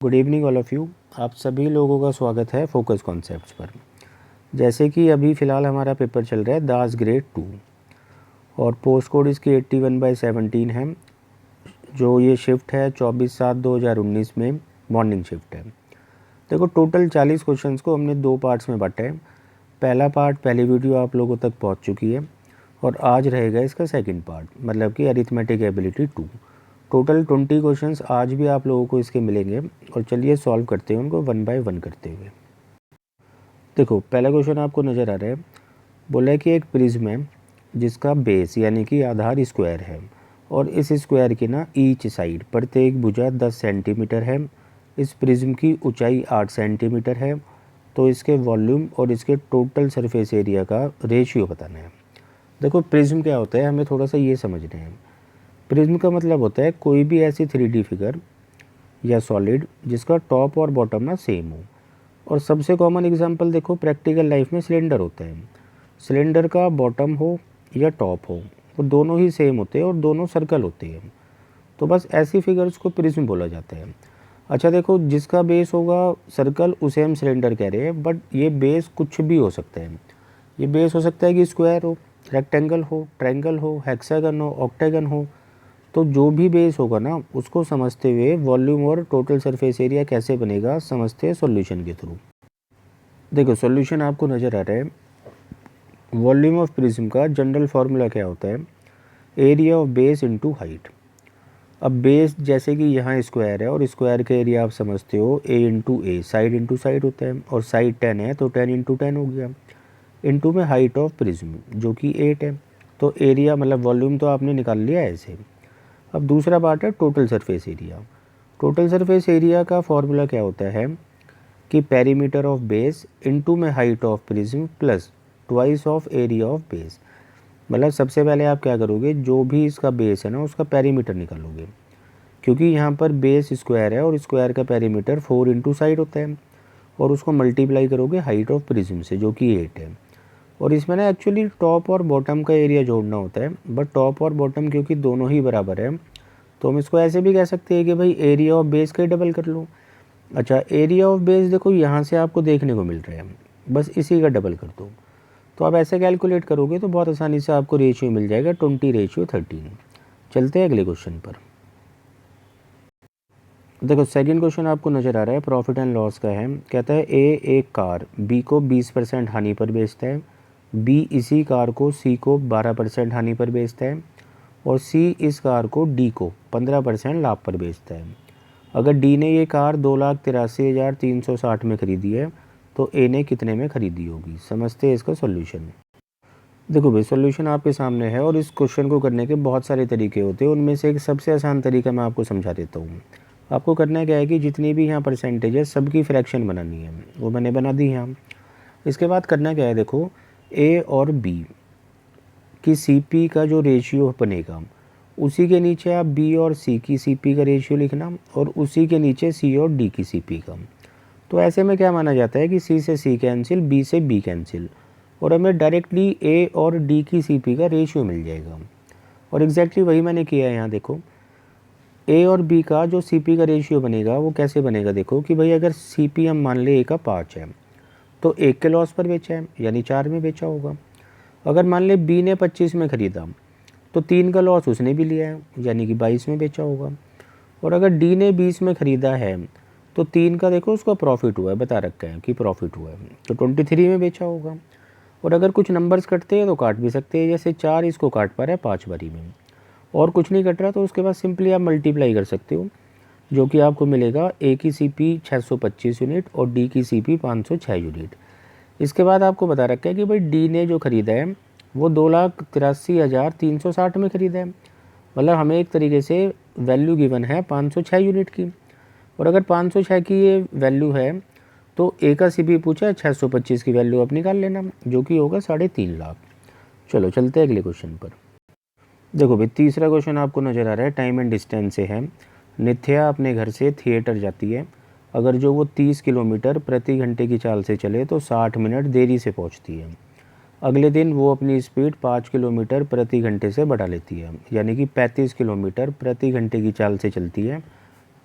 Good evening all of you. आप सभी लोगों का स्वागत है फोकस कॉन्सेप्ट्स पर। जैसे कि अभी फ़िलहाल हमारा पेपर चल रहा है दास ग्रेड 2 और पोस्ट कोड इसकी 81/17 है। जो ये शिफ्ट है 24/7/2019 में मॉर्निंग शिफ्ट है। देखो टोटल 40 क्वेश्चंस को हमने 2 पार्ट्स में बांटा है। पहला पार्ट पहली वीडियो आप लोगों तक पहुंच चुकी है और आज रहेगा इसका सेकंड पार्ट, मतलब कि अरिथमेटिक एबिलिटी 2। टोटल 20 क्वेश्चंस आज भी आप लोगों को इसके मिलेंगे और चलिए सॉल्व करते हैं उनको 1 बाय 1 करते हुए। देखो पहला क्वेश्चन आपको नज़र आ रहा है। बोला है कि एक प्रिज्म है जिसका बेस यानी कि आधार स्क्वायर है और इस स्क्वायर की ना ईच साइड प्रत्येक भुजा 10 सेंटीमीटर है। इस प्रिज्म की ऊंचाई 8 सेंटीमीटर है। तो इसके वॉल्यूम और इसके टोटल सरफेस एरिया का रेशियो बताना है। देखो प्रिज्म क्या होता है हमें थोड़ा सा ये समझना है। प्रिज्म का मतलब होता है कोई भी ऐसी 3D फिगर या सॉलिड जिसका टॉप और बॉटम ना सेम हो। और सबसे कॉमन एग्जांपल देखो प्रैक्टिकल लाइफ में सिलेंडर होता है। सिलेंडर का बॉटम हो या टॉप हो वो दोनों ही सेम होते हैं और दोनों सर्कल होते हैं। तो बस ऐसी फिगर्स को प्रिज्म बोला जाता है। अच्छा देखो जिसका बेस होगा सर्कल उसे हम सिलेंडर कह रहे हैं, बट ये बेस कुछ भी हो सकता है। ये बेस हो सकता है कि स्क्वायर हो, रेक्टेंगल हो, ट्रायंगल हो, हेक्सागन हो, ऑक्टागन हो। तो जो भी बेस होगा ना उसको समझते हुए वॉल्यूम और टोटल सरफेस एरिया कैसे बनेगा समझते हैं सॉल्यूशन के थ्रू। देखो सॉल्यूशन आपको नज़र आ रहा है। वॉल्यूम ऑफ प्रिज्म का जनरल फार्मूला क्या होता है, area of base into height. अब बेस जैसे कि यहाँ स्क्वायर है और स्क्वायर का एरिया आप समझते हो ए इंटू ए, साइड इंटू साइड होता है और साइड 10 है तो 10 इंटू 10 हो गया। इंटू में हाइट ऑफ प्रिज्म जो कि 8 है। तो एरिया मतलब वॉल्यूम तो आपने निकाल लिया ऐसे। अब दूसरा पार्ट है total surface area. Total surface area का फॉर्मूला क्या होता है कि पेरीमीटर ऑफ बेस इनटू में height of prism plus twice of area of base. मतलब सबसे पहले आप क्या करोगे, जो भी इसका बेस है ना उसका पेरीमीटर निकालोगे, क्योंकि यहाँ पर बेस स्क्वायर है और स्क्वायर का पेरीमीटर 4 इंटू साइड होता है और उसको मल्टीप्लाई करोगे हाइट ऑफ प्रिज्म से जो कि 8 है। और इसमें ना एक्चुअली टॉप और बॉटम का एरिया जोड़ना होता है, बट टॉप और बॉटम क्योंकि दोनों ही बराबर है तो हम इसको ऐसे भी कह सकते हैं कि भाई एरिया ऑफ बेस का ही डबल कर लो। अच्छा एरिया ऑफ बेस देखो यहाँ से आपको देखने को मिल रहा है, बस इसी का डबल कर दो। तो आप ऐसे कैलकुलेट करोगे तो बहुत आसानी से आपको रेशियो मिल जाएगा 20:13। चलते हैं अगले क्वेश्चन पर। देखो सेकंड क्वेश्चन आपको नज़र आ रहा है प्रॉफिट एंड लॉस का है। कहता है ए एक कार बी को 20% हानि पर बेचता है, बी इसी कार को सी को 12% हानि पर बेचता है और सी इस कार को डी को 15% लाभ पर बेचता है। अगर डी ने ये कार 2,83,360 में ख़रीदी है तो ए ने कितने में ख़रीदी होगी। समझते हैं इसका सॉल्यूशन। देखो भाई सॉल्यूशन आपके सामने है और इस क्वेश्चन को करने के बहुत सारे तरीके होते हैं। उनमें से एक सबसे आसान तरीका मैं आपको समझा देता हूँ। आपको करना क्या है कि जितनी भी यहाँ परसेंटेज है सबकी फ्रैक्शन बनानी है, वो मैंने बना दी यहाँ। इसके बाद करना क्या है, देखो ए और बी की सीपी का जो रेशियो बनेगा उसी के नीचे आप बी और सी की सीपी का रेशियो लिखना और उसी के नीचे सी और डी की सीपी का। तो ऐसे में क्या माना जाता है कि सी से सी कैंसिल, बी से बी कैंसिल और हमें डायरेक्टली ए और डी की सीपी का रेशियो मिल जाएगा। और एग्जैक्टली वही मैंने किया है यहाँ। देखो ए और बी का जो सीपी का रेशियो बनेगा वो कैसे बनेगा, देखो कि भाई अगर सीपी हम मान ले ए का 5 है तो 1 के लॉस पर बेचा है यानी 4 में बेचा होगा। अगर मान ले बी ने 25 में ख़रीदा तो 3 का लॉस उसने भी लिया है यानी कि 22 में बेचा होगा। और अगर डी ने 20 में ख़रीदा है तो 3 का देखो उसका प्रॉफिट हुआ है, बता रखा है कि प्रॉफिट हुआ है, तो 23 में बेचा होगा। और अगर कुछ नंबर्स कटते हैं तो काट भी सकते हैं, जैसे 4 इसको काट पा रहा है 5 बारी में और कुछ नहीं कट रहा तो उसके बाद सिंपली आप मल्टीप्लाई कर सकते हो, जो कि आपको मिलेगा ए की सीपी 625 यूनिट और डी की सीपी 506 यूनिट। इसके बाद आपको बता रखा है कि भाई डी ने जो ख़रीदा है वो 2,83,360 में ख़रीदा है। मतलब हमें एक तरीके से वैल्यू गिवन है 506 यूनिट की। और अगर 506 की ये वैल्यू है तो ए का सीपी पूछा है 625 की वैल्यू आप निकाल लेना, जो कि होगा 3.5 लाख। चलो चलते हैं अगले क्वेश्चन पर। देखो भाई तीसरा क्वेश्चन आपको नज़र आ रहा है टाइम एंड डिस्टेंस से है। नित्या अपने घर से थिएटर जाती है। अगर जो वो 30 किलोमीटर प्रति घंटे की चाल से चले तो 60 मिनट देरी से पहुंचती है। अगले दिन वो अपनी स्पीड 5 किलोमीटर प्रति घंटे से बढ़ा लेती है यानी कि 35 किलोमीटर प्रति घंटे की चाल से चलती है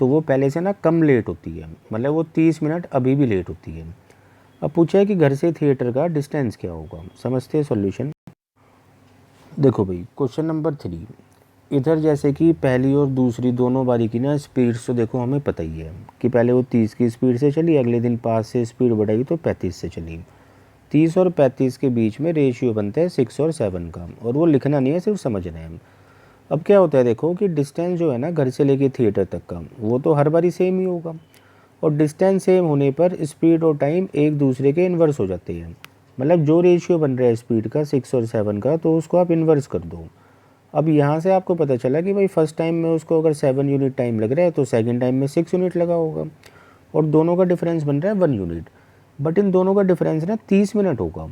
तो वो पहले से ना कम लेट होती है, मतलब वो 30 मिनट अभी भी लेट होती है। अब पूछा है कि घर से थिएटर का डिस्टेंस क्या होगा, समझते हैं सॉल्यूशन। देखो भाई क्वेश्चन नंबर 3, इधर जैसे कि पहली और दूसरी दोनों बारी की ना स्पीड्स तो देखो हमें पता ही है कि पहले वो 30 की स्पीड से चली, अगले दिन 5 से स्पीड बढ़ाई तो 35 से चली। 30 और 35 के बीच में रेशियो बनता है 6 और 7 का, और वो लिखना नहीं है, सिर्फ समझना है। अब क्या होता है देखो कि डिस्टेंस जो है ना घर से लेके थिएटर तक का, वो तो हर बारी सेम ही होगा, और डिस्टेंस सेम होने पर स्पीड और टाइम एक दूसरे के इन्वर्स हो जाते हैं। मतलब जो रेशियो बन रहा है स्पीड का 6 और 7 का, तो उसको आप इन्वर्स कर दो। अब यहाँ से आपको पता चला कि भाई फर्स्ट टाइम में उसको अगर 7 यूनिट टाइम लग रहा है तो सेकंड टाइम में 6 यूनिट लगा होगा, और दोनों का डिफरेंस बन रहा है 1 यूनिट। बट इन दोनों का डिफरेंस ना 30 मिनट होगा।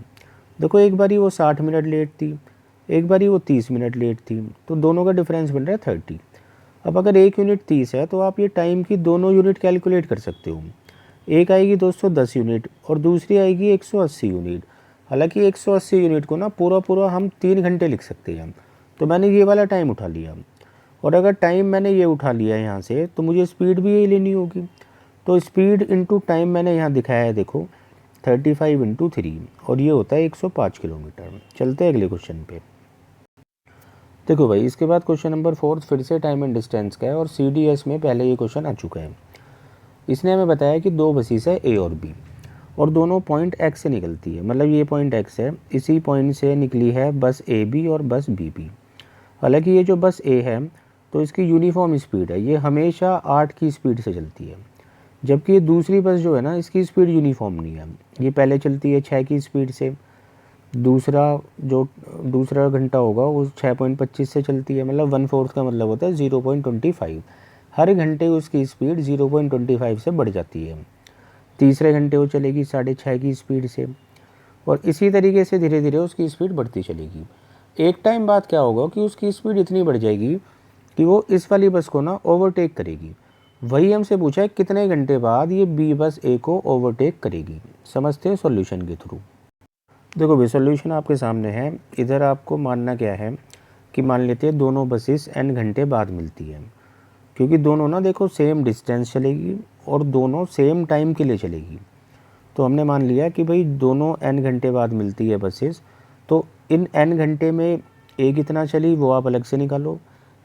देखो एक बारी वो 60 मिनट लेट थी, एक बारी वो 30 मिनट लेट थी, तो दोनों का डिफरेंस बन रहा है 30। अब अगर एक यूनिट 30 है तो आप ये टाइम की दोनों यूनिट कैलकुलेट कर सकते हो। एक आएगी दोस्तों 10 यूनिट और दूसरी आएगी 180 यूनिट। हालांकि 180 यूनिट को ना पूरा पूरा हम 3 घंटे लिख सकते हैं, तो मैंने ये वाला टाइम उठा लिया। और अगर टाइम मैंने ये उठा लिया यहाँ से, तो मुझे स्पीड भी यही लेनी होगी। तो स्पीड इंटू टाइम मैंने यहाँ दिखाया है, देखो 35 इंटू 3, और ये होता है 105 किलोमीटर। चलते हैं अगले क्वेश्चन पे। देखो भाई इसके बाद क्वेश्चन नंबर 4 फिर से टाइम एंड डिस्टेंस का है, और CDS में पहले ये क्वेश्चन आ चुका है। इसने हमें बताया कि 2 बसेस है A और B, और दोनों पॉइंट X से निकलती है। मतलब ये पॉइंट X है, इसी पॉइंट से निकली है बस AB और बस BB। हालांकि ये जो बस A है तो इसकी यूनिफॉर्म स्पीड है, ये हमेशा 8 की स्पीड से चलती है। जबकि ये दूसरी बस जो है ना, इसकी स्पीड यूनिफॉर्म नहीं है, ये पहले चलती है 6 की स्पीड से, दूसरा घंटा होगा वो 6.25 से चलती है। मतलब 1/4 का मतलब होता है 0.25। हर घंटे उसकी स्पीड 0.25 से बढ़ जाती है। तीसरे घंटे वो चलेगी 6.5 की स्पीड से, और इसी तरीके से धीरे धीरे उसकी स्पीड बढ़ती चलेगी। एक टाइम बाद क्या होगा कि उसकी स्पीड इतनी बढ़ जाएगी कि वो इस वाली बस को ना ओवरटेक करेगी। वही हमसे पूछा है कितने घंटे बाद ये B बस A को ओवरटेक करेगी। समझते हैं सॉल्यूशन के थ्रू। देखो भाई सॉल्यूशन आपके सामने है। इधर आपको मानना क्या है कि मान लेते हैं दोनों बसेस n घंटे बाद मिलती है, क्योंकि दोनों ना देखो सेम डिस्टेंस चलेगी और दोनों सेम टाइम के लिए चलेगी। तो हमने मान लिया कि भाई दोनों n घंटे बाद मिलती है बसेस, तो इन n घंटे में A कितना चली वो आप अलग से निकालो,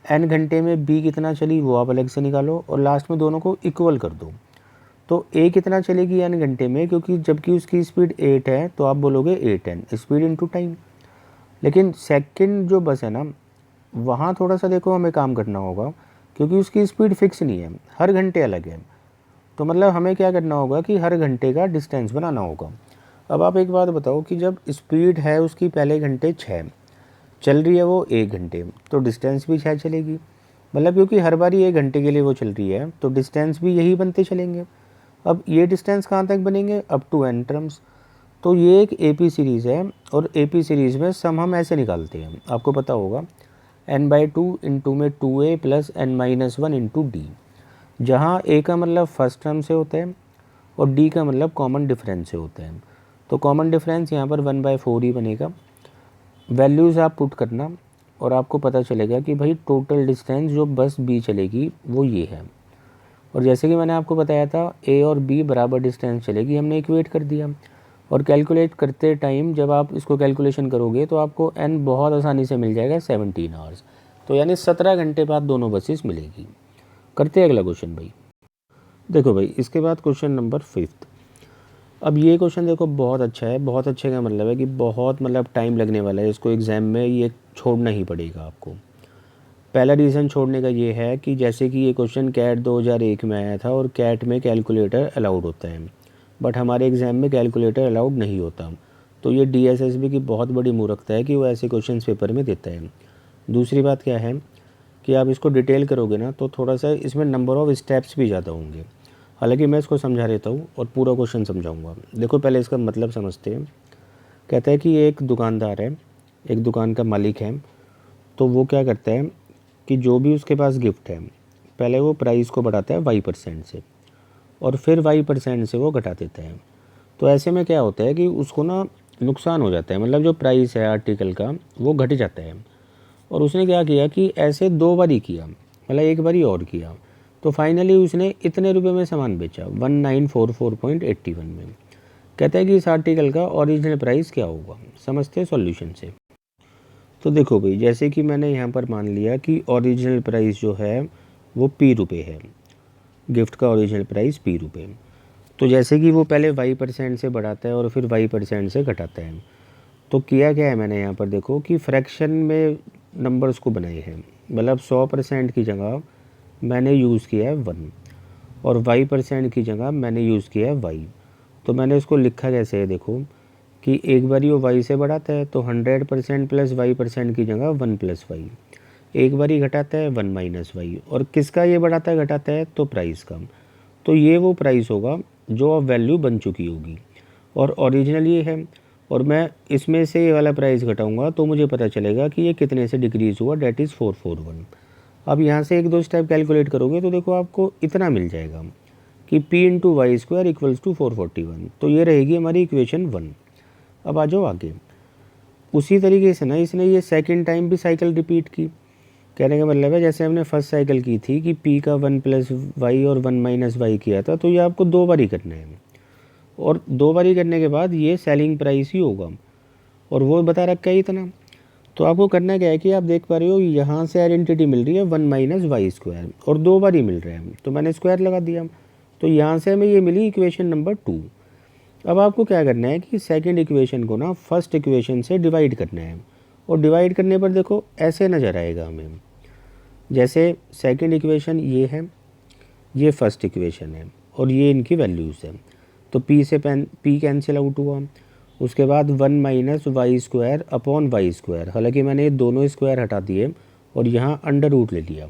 n घंटे में B कितना चली वो आप अलग से निकालो, और लास्ट में दोनों को इक्वल कर दो। तो A कितना चलेगी n घंटे में, क्योंकि जबकि उसकी स्पीड 8 है तो आप बोलोगे 8n स्पीड इनटू टाइम। लेकिन सेकंड जो बस है ना, वहाँ थोड़ा सा देखो हमें काम करना होगा, क्योंकि उसकी स्पीड फिक्स नहीं है, हर घंटे अलग है। तो मतलब हमें क्या करना होगा कि हर घंटे का डिस्टेंस बनाना होगा। अब आप एक बात बताओ कि जब स्पीड है उसकी पहले घंटे 6, चल रही है वो 1 घंटे, तो डिस्टेंस भी 6 चलेगी। मतलब क्योंकि हर बारी 1 घंटे के लिए वो चल रही है, तो डिस्टेंस भी यही बनते चलेंगे। अब ये डिस्टेंस कहाँ तक बनेंगे, अप टू n टर्म्स। तो ये एक AP सीरीज़ है, और AP सीरीज़ में सम हम ऐसे निकालते हैं, आपको पता होगा n/2 इंटू में 2a plus n-1 into D, जहाँ a का मतलब फर्स्ट टर्म से होता है और d का मतलब कॉमन डिफरेंस से होता है। तो कॉमन डिफरेंस यहाँ पर 1/4 ही बनेगा। वैल्यूज़ आप पुट करना और आपको पता चलेगा कि भाई टोटल डिस्टेंस जो बस B चलेगी वो ये है। और जैसे कि मैंने आपको बताया था A और B बराबर डिस्टेंस चलेगी, हमने इक्वेट कर दिया। और कैलकुलेट करते टाइम जब आप इसको कैलकुलेशन करोगे तो आपको n बहुत आसानी से मिल जाएगा 17 आवर्स। तो यानी 17 घंटे बाद दोनों बसेस मिलेगी। करते हैं अगला क्वेश्चन भाई। देखो भाई इसके बाद क्वेश्चन नंबर 5। अब ये क्वेश्चन देखो बहुत अच्छा है। बहुत अच्छे का मतलब है कि बहुत मतलब टाइम लगने वाला है इसको, एग्ज़ाम में ये छोड़ना ही पड़ेगा आपको। पहला रीज़न छोड़ने का ये है कि जैसे कि ये क्वेश्चन कैट 2001 में आया था, और कैट में कैलकुलेटर अलाउड होता है, बट हमारे एग्ज़ाम में कैलकुलेटर अलाउड नहीं होता। तो ये DSSB की बहुत बड़ी मूर्खता है कि वो ऐसे क्वेश्चन पेपर में देता है। दूसरी बात क्या है कि आप इसको डिटेल करोगे ना तो थोड़ा सा इसमें नंबर ऑफ़ स्टेप्स भी ज़्यादा होंगे। हालांकि मैं इसको समझा देता हूँ और पूरा क्वेश्चन समझाऊँगा। देखो पहले इसका मतलब समझते हैं। कहता है कि एक दुकानदार है, एक दुकान का मालिक है, तो वो क्या करता है कि जो भी उसके पास गिफ्ट है पहले वो प्राइस को बढ़ाता है y% से, और फिर y% से वो घटा देता है। तो ऐसे में क्या होता है कि उसको ना नुकसान हो जाता है, मतलब जो प्राइस है आर्टिकल का वो घट जाता है। और उसने क्या किया कि ऐसे 2 बार ही किया, मतलब एक बार ही और किया। तो फाइनली उसने इतने रुपए में सामान बेचा 1944.81 में। कहता है कि इस आर्टिकल का ओरिजिनल प्राइस क्या होगा। समझते हैं सॉल्यूशन से। तो देखो भाई, जैसे कि मैंने यहाँ पर मान लिया कि ओरिजिनल प्राइस जो है वो पी रुपये है, गिफ्ट का ओरिजिनल प्राइस पी रुपये। तो जैसे कि वो पहले y% से बढ़ाता है और फिर y% से घटाता है, तो किया क्या है मैंने यहाँ पर देखो कि फ्रैक्शन में नंबर्स को बनाए हैं। मतलब 100% की जगह मैंने यूज़ किया है 1 और y% की जगह मैंने यूज़ किया है y। तो मैंने उसको लिखा कैसे है देखो कि एक बार वो y से बढ़ाता है तो 100% प्लस y% की जगह 1 प्लस y, एक बार ही घटाता है 1 माइनस y। और किसका ये बढ़ाता है घटाता है, तो प्राइस का। तो ये वो प्राइस होगा जो अब वैल्यू बन चुकी होगी और ओरिजिनल ये है, और मैं इसमें से ये वाला प्राइस घटाऊंगा तो मुझे पता चलेगा कि ये कितने से डिक्रीज़ हुआ, डेट इज़ 441। अब यहाँ से 1-2 स्टेप कैलकुलेट करोगे तो देखो आपको इतना मिल जाएगा कि p into y square equals to 441। तो ये रहेगी हमारी इक्वेशन 1। अब आ जाओ आगे। उसी तरीके से ना इसने ये सेकेंड टाइम भी साइकिल रिपीट की। कहने का मतलब है जैसे हमने फर्स्ट साइकिल की थी कि p का 1 प्लस वाई और 1 माइनस वाई किया था, तो ये आपको 2 बार ही करना है और 2 बार ही करने के बाद ये सेलिंग प्राइस ही होगा और वो बता रखा है इतना। तो आपको करना क्या है कि आप देख पा रहे हो यहाँ से आइडेंटिटी मिल रही है 1 माइनस वाई स्क्वायर और 2 बार ही मिल रहा है, तो मैंने स्क्वायर लगा दिया। तो यहाँ से हमें ये मिली इक्वेशन नंबर 2। अब आपको क्या करना है कि सेकंड इक्वेशन को ना फर्स्ट इक्वेशन से डिवाइड करना है और डिवाइड करने पर देखो ऐसे नज़र आएगा हमें। जैसे सेकंड इक्वेशन ये है, ये फर्स्ट इक्वेशन है और ये इनकी वैल्यूज़ है। तो p से p कैंसिल आउट हुआ, उसके बाद 1 minus y square upon y square. हालांकि मैंने ये दोनों स्क्वायर हटा दिए और यहाँ अंडर रूट ले लिया।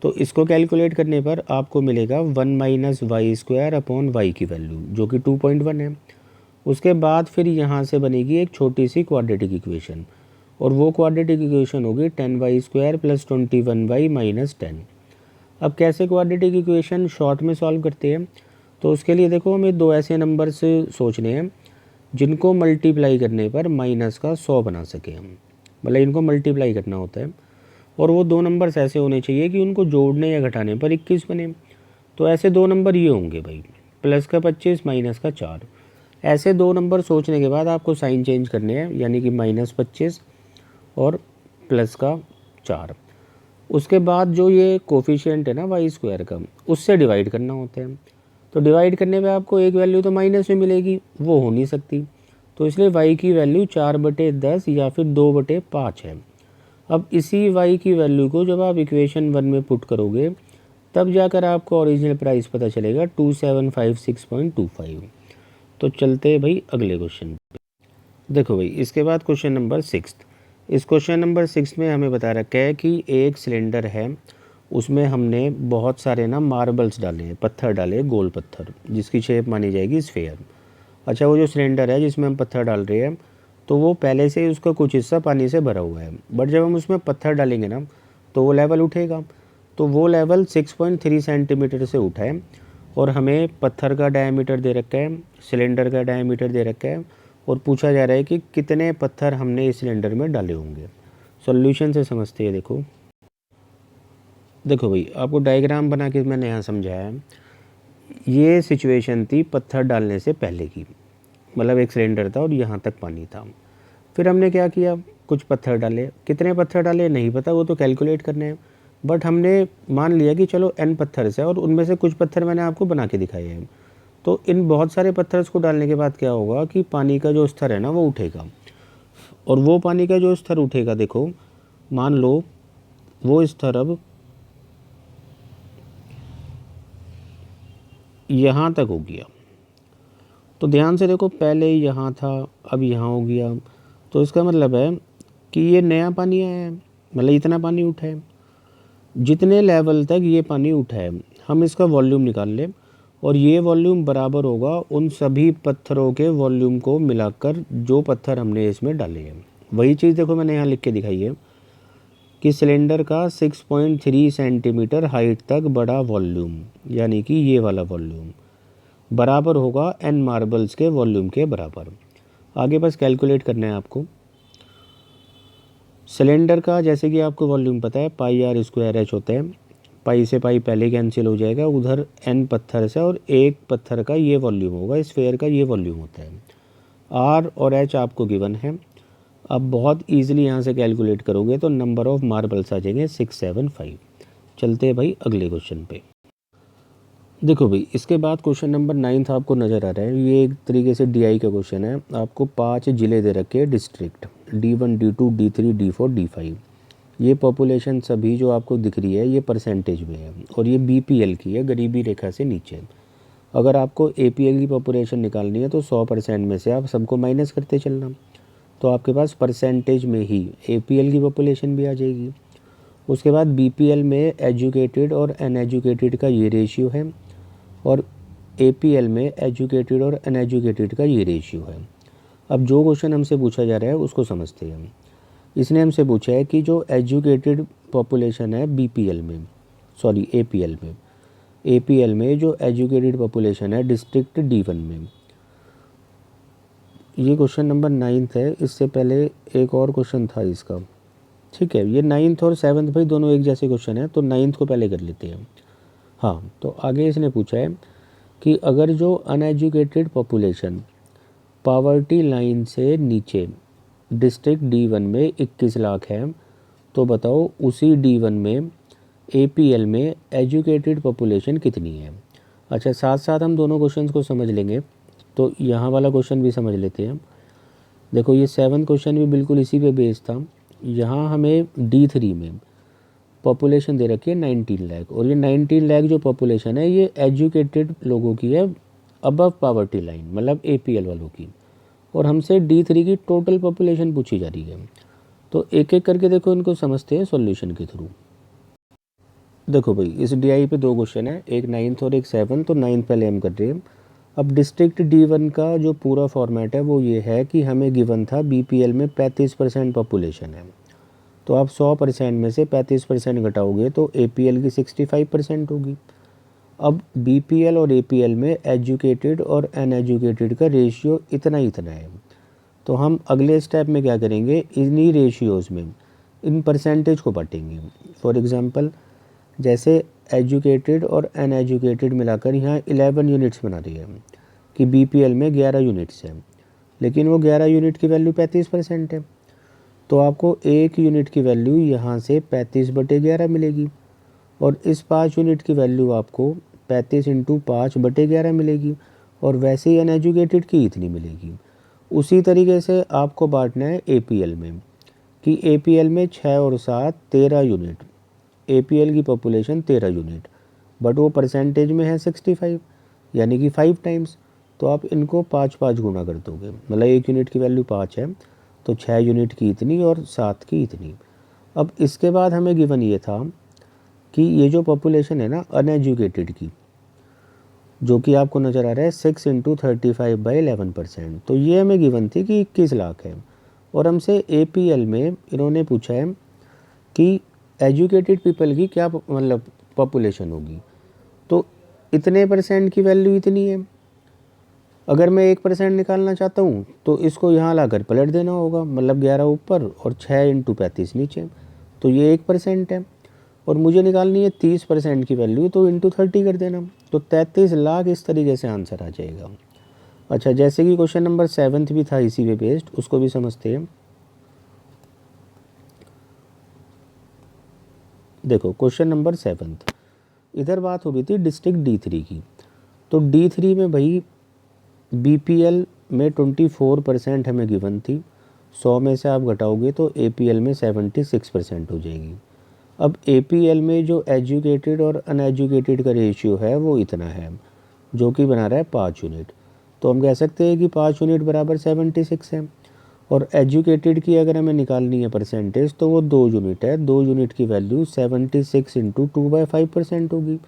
तो इसको कैलकुलेट करने पर आपको मिलेगा 1 minus y square upon y की वैल्यू जो कि 2.1 है। उसके बाद फिर यहाँ से बनेगी एक छोटी सी क्वाड्रेटिक इक्वेशन और वो क्वाड्रेटिक इक्वेशन होगी 10y square plus 21y minus 10। अब कैसे क्वाड्रेटिक इक्वेशन शॉर्ट में सॉल्व करते हैं, तो उसके लिए देखो हमें 2 ऐसे नंबर से सोचने हैं जिनको मल्टीप्लाई करने पर माइनस का 100 बना सके हम। मतलब इनको मल्टीप्लाई करना होता है और वो 2 नंबर्स ऐसे होने चाहिए कि उनको जोड़ने या घटाने पर 21 बने। तो ऐसे 2 नंबर ये होंगे भाई, प्लस का 25 माइनस का 4। ऐसे 2 नंबर सोचने के बाद आपको साइन चेंज करने हैं, यानी कि -25 और प्लस का 4। उसके बाद जो ये कोफिशिएंट है ना वाई स्क्वायर का, उससे डिवाइड करना होता है। तो डिवाइड करने पे आपको एक वैल्यू तो माइनस में मिलेगी, वो हो नहीं सकती। तो इसलिए y की वैल्यू 4/10 या फिर 2/5 है। अब इसी y की वैल्यू को जब आप इक्वेशन 1 में पुट करोगे तब जाकर आपको ओरिजिनल प्राइस पता चलेगा 2756.25। तो चलते हैं भाई अगले क्वेश्चन पे। देखो भाई इसके बाद क्वेश्चन नंबर 6। इस क्वेश्चन नंबर 6 में हमें बता रखा है कि एक सिलेंडर है, उसमें हमने बहुत सारे ना मार्बल्स डाले हैं, पत्थर डाले, गोल पत्थर, जिसकी शेप मानी जाएगी स्फेयर। अच्छा, वो जो सिलेंडर है जिसमें हम पत्थर डाल रहे हैं तो वो पहले से ही उसका कुछ हिस्सा पानी से भरा हुआ है, बट जब हम उसमें पत्थर डालेंगे ना तो वो लेवल उठेगा। तो वो लेवल 6.3 सेंटीमीटर से उठा है और हमें पत्थर का डायमीटर दे रखा है, सिलेंडर का डायमीटर दे रखा है और पूछा जा रहा है कि कितने पत्थर हमने इस सिलेंडर में डाले होंगे। सॉल्यूशन से समझते हैं। देखो भाई आपको डायग्राम बना के मैंने यहाँ समझाया है। ये सिचुएशन थी पत्थर डालने से पहले की, मतलब एक सिलेंडर था और यहाँ तक पानी था। फिर हमने क्या किया, कुछ पत्थर डाले। कितने पत्थर डाले नहीं पता, वो तो कैलकुलेट करने हैं, बट हमने मान लिया कि चलो n पत्थर से, और उनमें से कुछ पत्थर मैंने आपको बना के दिखाए हैं। तो इन बहुत सारे पत्थर को डालने के बाद क्या होगा कि पानी का जो स्तर है ना वो उठेगा, और वो पानी का जो स्तर उठेगा, देखो मान लो वो स्तर अब यहाँ तक हो गया। तो ध्यान से देखो, पहले यहाँ था अब यहाँ हो गया, तो इसका मतलब है कि ये नया पानी आया है, मतलब इतना पानी उठा है। जितने लेवल तक ये पानी उठा है हम इसका वॉल्यूम निकाल लें और ये वॉल्यूम बराबर होगा उन सभी पत्थरों के वॉल्यूम को मिलाकर जो पत्थर हमने इसमें डाले हैं। वही चीज़ देखो मैंने यहाँ लिख के दिखाई है कि सिलेंडर का 6.3 सेंटीमीटर हाइट तक बड़ा वॉल्यूम, यानी कि ये वाला वॉल्यूम बराबर होगा n मार्बल्स के वॉल्यूम के बराबर। आगे बस कैलकुलेट करना है आपको। सिलेंडर का जैसे कि आपको वॉल्यूम पता है पाई r स्क्वायर h होता है। पाई से पाई पहले कैंसिल हो जाएगा, उधर n पत्थर से, और एक पत्थर का ये वॉल्यूम होगा, स्फेयर का ये वॉल्यूम होता है। r और h आपको गिवन है। अब बहुत ईजिली यहाँ से कैलकुलेट करोगे तो नंबर ऑफ मार्बल्स आ जाएंगे 675। चलते हैं भाई अगले क्वेश्चन पे। देखो भाई इसके बाद क्वेश्चन नंबर 9 आपको नज़र आ रहा है, ये एक तरीके से DI का क्वेश्चन है। आपको 5 ज़िले दे रखे हैं district, D1 D2 D3 D4 D5। ये पॉपुलेशन सभी जो आपको दिख रही है ये परसेंटेज में है, और ये BPL की है, गरीबी रेखा से नीचे। अगर आपको APL की पॉपुलेशन निकालनी है तो 100% में से आप सबको माइनस करते चलना, तो आपके पास परसेंटेज में ही APL की पॉपुलेशन भी आ जाएगी। उसके बाद BPL में एजुकेटेड और अनएजुकेटेड का ये रेशियो है, और APL में एजुकेटेड और अनएजुकेटेड का ये रेशियो है। अब जो क्वेश्चन हमसे पूछा जा रहा है उसको समझते हैं हम। इसने हमसे पूछा है कि जो एजुकेटेड पॉपुलेशन है BPL में, सॉरी APL में जो एजुकेटेड पॉपुलेशन है डिस्ट्रिक्ट D1 में, ये क्वेश्चन नंबर 9 है। इससे पहले एक और क्वेश्चन था इसका, ठीक है। ये 9 और 7 भाई दोनों एक जैसे क्वेश्चन है, तो 9 को पहले कर लेते हैं। हाँ, तो आगे इसने पूछा है कि अगर जो अनएजुकेटेड पॉपुलेशन पॉवर्टी लाइन से नीचे डिस्ट्रिक्ट D1 में 21 लाख है, तो बताओ उसी D1 में APL में एजुकेटेड पॉपुलेशन कितनी है। अच्छा, साथ साथ हम दोनों क्वेश्चंस को समझ लेंगे, तो यहाँ वाला क्वेश्चन भी समझ लेते हैं। देखो ये 7 क्वेश्चन भी बिल्कुल इसी पे बेस्ड था। यहाँ हमें D3 में पॉपुलेशन दे रखी है 19 लाख, और ये 19 लाख जो पॉपुलेशन है ये एजुकेटेड लोगों की है अबव पावर्टी लाइन, मतलब APL वालों की, और हमसे D3 की टोटल पॉपुलेशन पूछी जा रही है। तो एक एक करके देखो इनको समझते हैं सॉल्यूशन के थ्रू। देखो भाई इस DI पे 2 क्वेश्चन है, एक 9 और एक 7। तो 9 पहले हम कर रहे हैं। अब डिस्ट्रिक्ट D1 का जो पूरा फॉर्मेट है वो ये है कि हमें गिवन था BPL में 35% पॉपुलेशन है, तो आप 100% में से 35% घटाओगे तो APL की 65% होगी। अब BPL और APL में एजुकेटेड और अनएजुकेटेड का रेशियो इतना है, तो हम अगले स्टेप में क्या करेंगे, इन्हीं रेशियोज़ में इन परसेंटेज को बांटेंगे। फॉर एग्जांपल जैसे एजुकेटेड और अनएजुकेटेड मिलाकर यहाँ 11 यूनिट्स बना रही है कि BPL में 11 यूनिट्स हैं, लेकिन वो 11 यूनिट की वैल्यू 35% है, तो आपको 1 यूनिट की वैल्यू यहाँ से 35/11 मिलेगी, और इस 5 यूनिट की वैल्यू आपको 35 × 5/11 मिलेगी, और वैसे ही अनएजुकेटेड की इतनी मिलेगी। उसी तरीके से आपको बांटना है APL में, कि APL में 6 और 7 13 यूनिट, APL की पॉपुलेशन 13 यूनिट, बट वो परसेंटेज में है 65, यानी कि 5 टाइम्स। तो आप इनको 5 गुना कर दोगे, मतलब 1 यूनिट की वैल्यू 5 है, तो 6 यूनिट की इतनी और 7 की इतनी। अब इसके बाद हमें गिवन ये था कि ये जो पॉपुलेशन है ना अनएजुकेटेड की, जो कि आपको नज़र आ रहा है 6 × 35/11%, तो ये हमें गिवन थी कि 21 लाख है, और हमसे APL में इन्होंने पूछा है कि एजुकेटेड पीपल की क्या मतलब पॉपुलेशन होगी, तो इतने परसेंट की वैल्यू इतनी है। अगर मैं 1% निकालना चाहता हूँ तो इसको यहाँ लाकर पलट देना होगा, मतलब 11 ऊपर और 6 × 35 नीचे, तो ये 1% है। और मुझे निकालनी है 30% की वैल्यू, तो × 30 कर देना, तो 33 लाख इस तरीके से आंसर आ जाएगा। अच्छा, जैसे कि क्वेश्चन नंबर 7 भी था इसी पे बेस्ड, उसको भी समझते हैं। देखो क्वेश्चन नंबर 7, इधर बात हो रही थी डिस्ट्रिक्ट D3 की। तो D3 में भाई BPL में 24% हमें गिवन थी, 100 में से आप घटाओगे तो APL में 76% हो जाएगी। अब APL में जो एजुकेटेड और अनएजुकेटेड का रेशियो है वो इतना है, जो कि बना रहा है 5 यूनिट, तो हम कह सकते हैं कि 5 यूनिट बराबर 76 है। और एजुकेटेड की अगर हमें निकालनी है परसेंटेज, तो वो 2 यूनिट है, 2 यूनिट की वैल्यू 76 × 2/5% होगी,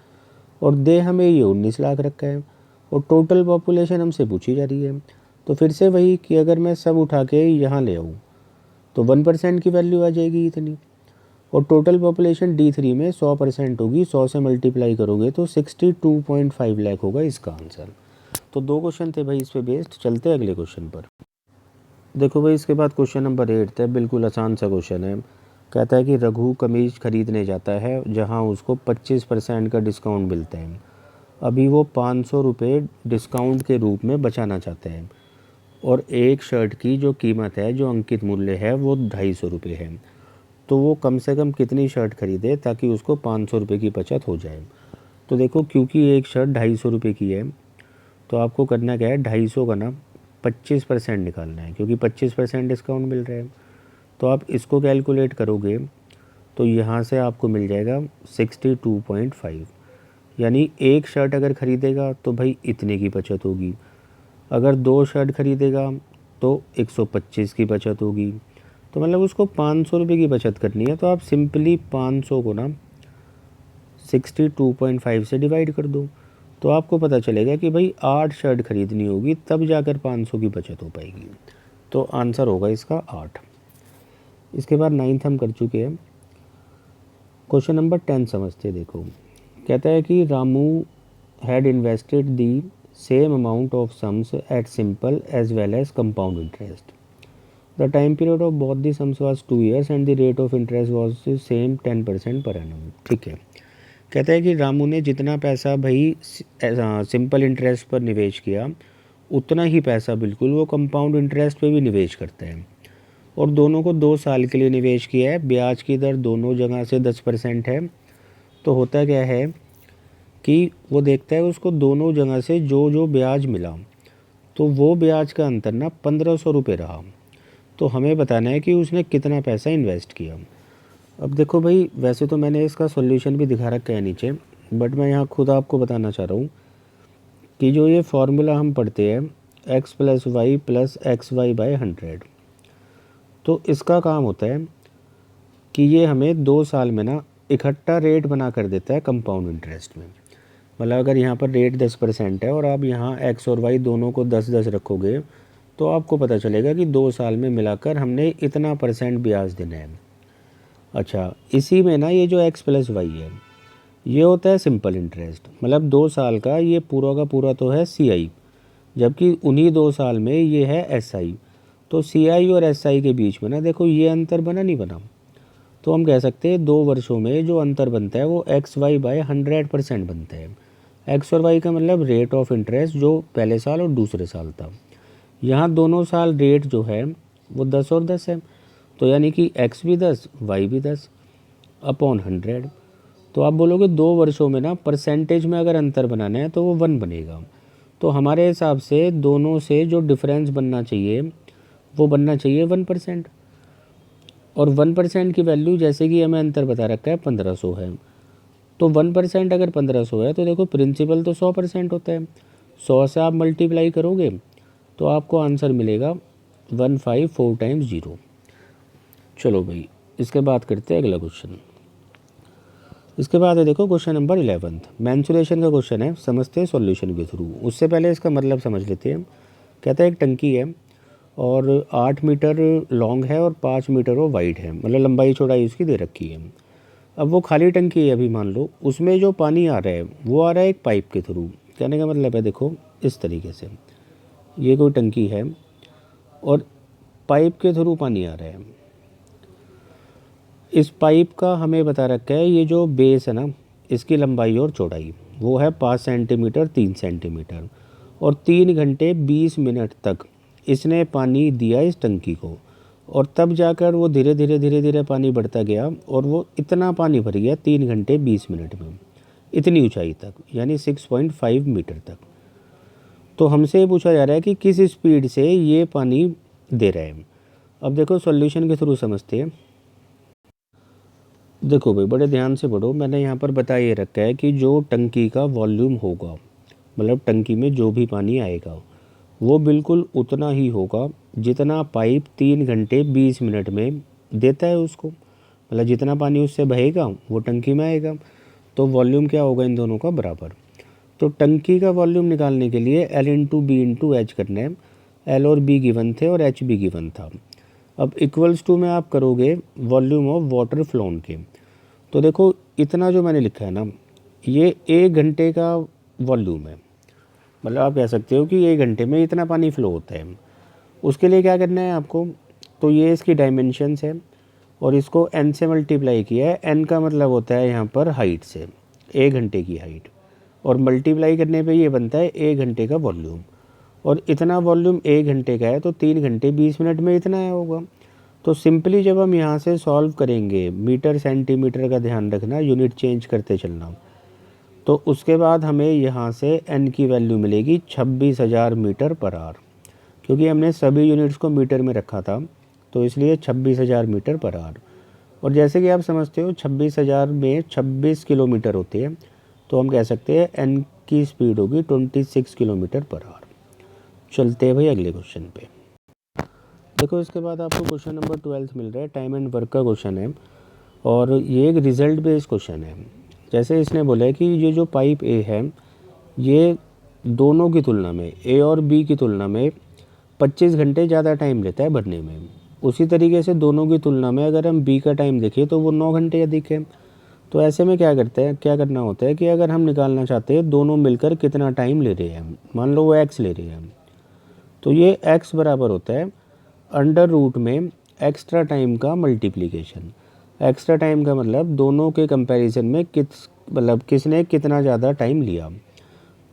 और दे हमें ये 19 लाख रखा है, और टोटल पॉपुलेशन हमसे पूछी जा रही है। तो फिर से वही कि अगर मैं सब उठा के यहाँ ले आऊँ तो 1% की वैल्यू आ जाएगी इतनी, और टोटल पॉपुलेशन D3 में 100% होगी, 100 से मल्टीप्लाई करोगे तो 62.5 लाख होगा इसका आंसर। तो 2 क्वेश्चन थे भाई इस पे बेस्ड। चलते हैं अगले क्वेश्चन पर। देखो भाई इसके बाद क्वेश्चन नंबर 8 है, बिल्कुल आसान सा क्वेश्चन है। कहता है कि रघु कमीज खरीदने जाता है जहां उसको 25% का डिस्काउंट मिलता है। अभी वो 500 रुपये डिस्काउंट के रूप में बचाना चाहते हैं और एक शर्ट की जो कीमत है, जो अंकित मूल्य है, वो 250 रुपये है। तो वो कम से कम कितनी शर्ट खरीदे ताकि उसको 500 रुपये की बचत हो जाए। तो देखो, क्योंकि एक शर्ट 250 रुपये की है, तो आपको करना क्या है, 250 का ना 25% निकालना है, क्योंकि 25% डिस्काउंट मिल रहा है। तो आप इसको कैलकुलेट करोगे तो यहाँ से आपको मिल जाएगा 62.5। यानी एक शर्ट अगर ख़रीदेगा तो भाई इतने की बचत होगी, अगर 2 शर्ट ख़रीदेगा तो 125 की बचत होगी। तो मतलब उसको 500 रुपये की बचत करनी है, तो आप सिंपली 500 को ना 62.5 से डिवाइड कर दो, तो आपको पता चलेगा कि भाई 8 शर्ट खरीदनी होगी, तब जाकर 500 की बचत हो पाएगी। तो आंसर होगा इसका 8। इसके बाद 9th हम कर चुके हैं। क्वेश्चन नंबर 10 समझते देखो। कहता है कि Ramu had invested the same amount of sums at simple as well as compound interest. The time period of both the sums was 2 years and the rate of interest was same 10% per annum. ठीक है, कहता है कि रामू ने जितना पैसा भाई simple interest पर निवेश किया, उतना ही पैसा बिल्कुल वो कंपाउंड इंटरेस्ट पे भी निवेश करते हैं, और दोनों को 2 साल के लिए निवेश किया है। ब्याज की दर दोनों जगह से 10% है। तो होता क्या है कि वो देखता है उसको दोनों जगह से जो जो ब्याज मिला, तो वो ब्याज का अंतर ना 1500 रुपये रहा। तो हमें बताना है कि उसने कितना पैसा इन्वेस्ट किया। अब देखो भाई, वैसे तो मैंने इसका सॉल्यूशन भी दिखा रखा है नीचे, बट मैं यहाँ खुद आपको बताना चाह रहा हूँ कि जो ये फॉर्मूला हम पढ़ते हैं x + y + xy/100, तो इसका काम होता है कि ये हमें 2 साल में ना इकट्ठा रेट बना कर देता है कंपाउंड इंटरेस्ट में। मतलब अगर यहाँ पर रेट 10% है और आप यहाँ x और y दोनों को 10-10 रखोगे, तो आपको पता चलेगा कि 2 साल में मिलाकर हमने इतना % ब्याज देना है। अच्छा, इसी में ना ये जो x + y है, ये होता है सिंपल इंटरेस्ट। मतलब 2 साल का ये पूरा का पूरा तो है CI, जबकि उन्हीं 2 साल में ये है SI। तो CI और SI के बीच में ना देखो ये अंतर बना नहीं बना, तो हम कह सकते हैं 2 वर्षों में जो अंतर बनता है वो XY/100% बनता है। x और y का मतलब रेट ऑफ इंटरेस्ट जो पहले साल और दूसरे साल था। यहाँ दोनों साल रेट जो है वो 10 और 10 है, तो यानी कि x भी 10 y भी 10 अपॉन 100। तो आप बोलोगे 2 वर्षों में ना परसेंटेज में अगर अंतर बनाना है तो वो 1 बनेगा। तो हमारे हिसाब से दोनों से जो डिफरेंस बनना चाहिए वो बनना चाहिए 1%। और 1% की वैल्यू जैसे कि हमें अंतर बता रखा है 1500 है, तो 1% अगर 1500 है तो देखो प्रिंसिपल तो 100% होता है। 100 से आप मल्टीप्लाई करोगे तो आपको आंसर मिलेगा 154 × 0। चलो भाई, इसके बाद करते हैं अगला क्वेश्चन। इसके बाद है देखो क्वेश्चन नंबर 11। मेंसुरेशन का क्वेश्चन है, समझते हैं सॉल्यूशन के थ्रू। उससे पहले इसका मतलब समझ लेते हैं। कहता है एक टंकी है और 8 मीटर लॉन्ग है और 5 मीटर वो वाइड है, मतलब लंबाई चौड़ाई उसकी दे रखी है। अब वो खाली टंकी है, अभी मान लो उसमें जो पानी आ रहा है वो आ रहा है एक पाइप के थ्रू। कहने का मतलब है देखो इस तरीके से, ये कोई टंकी है और पाइप के थ्रू पानी आ रहा है। इस पाइप का हमें बता रखा है ये जो बेस है ना, इसकी लंबाई और चौड़ाई वो है 5 सेंटीमीटर 3 सेंटीमीटर, और 3 घंटे 20 मिनट तक इसने पानी दिया इस टंकी को, और तब जाकर वो धीरे धीरे पानी बढ़ता गया और वो इतना पानी भर गया 3 घंटे 20 मिनट में, इतनी ऊंचाई तक, यानी 6.5 मीटर तक। तो हमसे ये पूछा जा रहा है कि किस स्पीड से ये पानी दे रहे हैं। अब देखो सॉल्यूशन के थ्रू समझते हैं। देखो भाई, बड़े ध्यान से पढ़ो। मैंने यहाँ पर बता ये रखा है कि जो टंकी का वॉल्यूम होगा, मतलब टंकी में जो भी पानी आएगा वो बिल्कुल उतना ही होगा जितना पाइप 3 घंटे 20 मिनट में देता है उसको। मतलब जितना पानी उससे बहेगा वो टंकी में आएगा, तो वॉल्यूम क्या होगा इन दोनों का बराबर। तो टंकी का वॉल्यूम निकालने के लिए L/B/H करना है। L और B गिवन थे और H भी गिवन था। अब इक्वल्स टू में आप करोगे वॉल्यूम ऑफ वाटर फ्लोन के, तो देखो इतना जो मैंने लिखा है ना, ये 1 घंटे का वॉल्यूम है। मतलब आप कह सकते हो कि 1 घंटे में इतना पानी फ़्लो होता है। उसके लिए क्या करना है आपको, तो ये इसकी डायमेंशंस है और इसको n से मल्टीप्लाई किया है। n का मतलब होता है यहाँ पर हाइट से, 1 घंटे की हाइट, और मल्टीप्लाई करने पे ये बनता है 1 घंटे का वॉल्यूम। और इतना वॉल्यूम 1 घंटे का है तो 3 घंटे 20 मिनट में इतना है होगा। तो सिंपली जब हम यहाँ से सॉल्व करेंगे, मीटर सेंटीमीटर का ध्यान रखना, यूनिट चेंज करते चलना, तो उसके बाद हमें यहाँ से n की वैल्यू मिलेगी 26,000 मीटर पर आवर, क्योंकि हमने सभी यूनिट्स को मीटर में रखा था, तो इसलिए 26,000 मीटर पर आवर। और जैसे कि आप समझते हो 26,000 में 26 किलोमीटर होते हैं, तो हम कह सकते हैं n की स्पीड होगी 26 किलोमीटर पर आवर। चलते हैं भाई अगले क्वेश्चन पे। देखो इसके बाद आपको क्वेश्चन नंबर 12 मिल रहा है, टाइम एंड वर्क का क्वेश्चन है, और ये एक रिजल्ट बेस्ड क्वेश्चन है। जैसे इसने बोला है कि ये जो पाइप ए है, ये दोनों की तुलना में, ए और बी की तुलना में 25 घंटे ज़्यादा टाइम लेता है भरने में। उसी तरीके से दोनों की तुलना में अगर हम बी का टाइम देखें तो वो 9 घंटे अधिक है। तो ऐसे में क्या करना होता है कि अगर हम निकालना चाहते हैं दोनों मिलकर कितना टाइम ले रहे हैं, मान लो वो एक्स ले रहे हैं, तो ये एक्स बराबर होता है अंडर रूट में एक्स्ट्रा टाइम का मल्टीप्लिकेशन। एक्स्ट्रा टाइम का मतलब दोनों के कंपैरिजन में किसने कितना ज़्यादा टाइम लिया।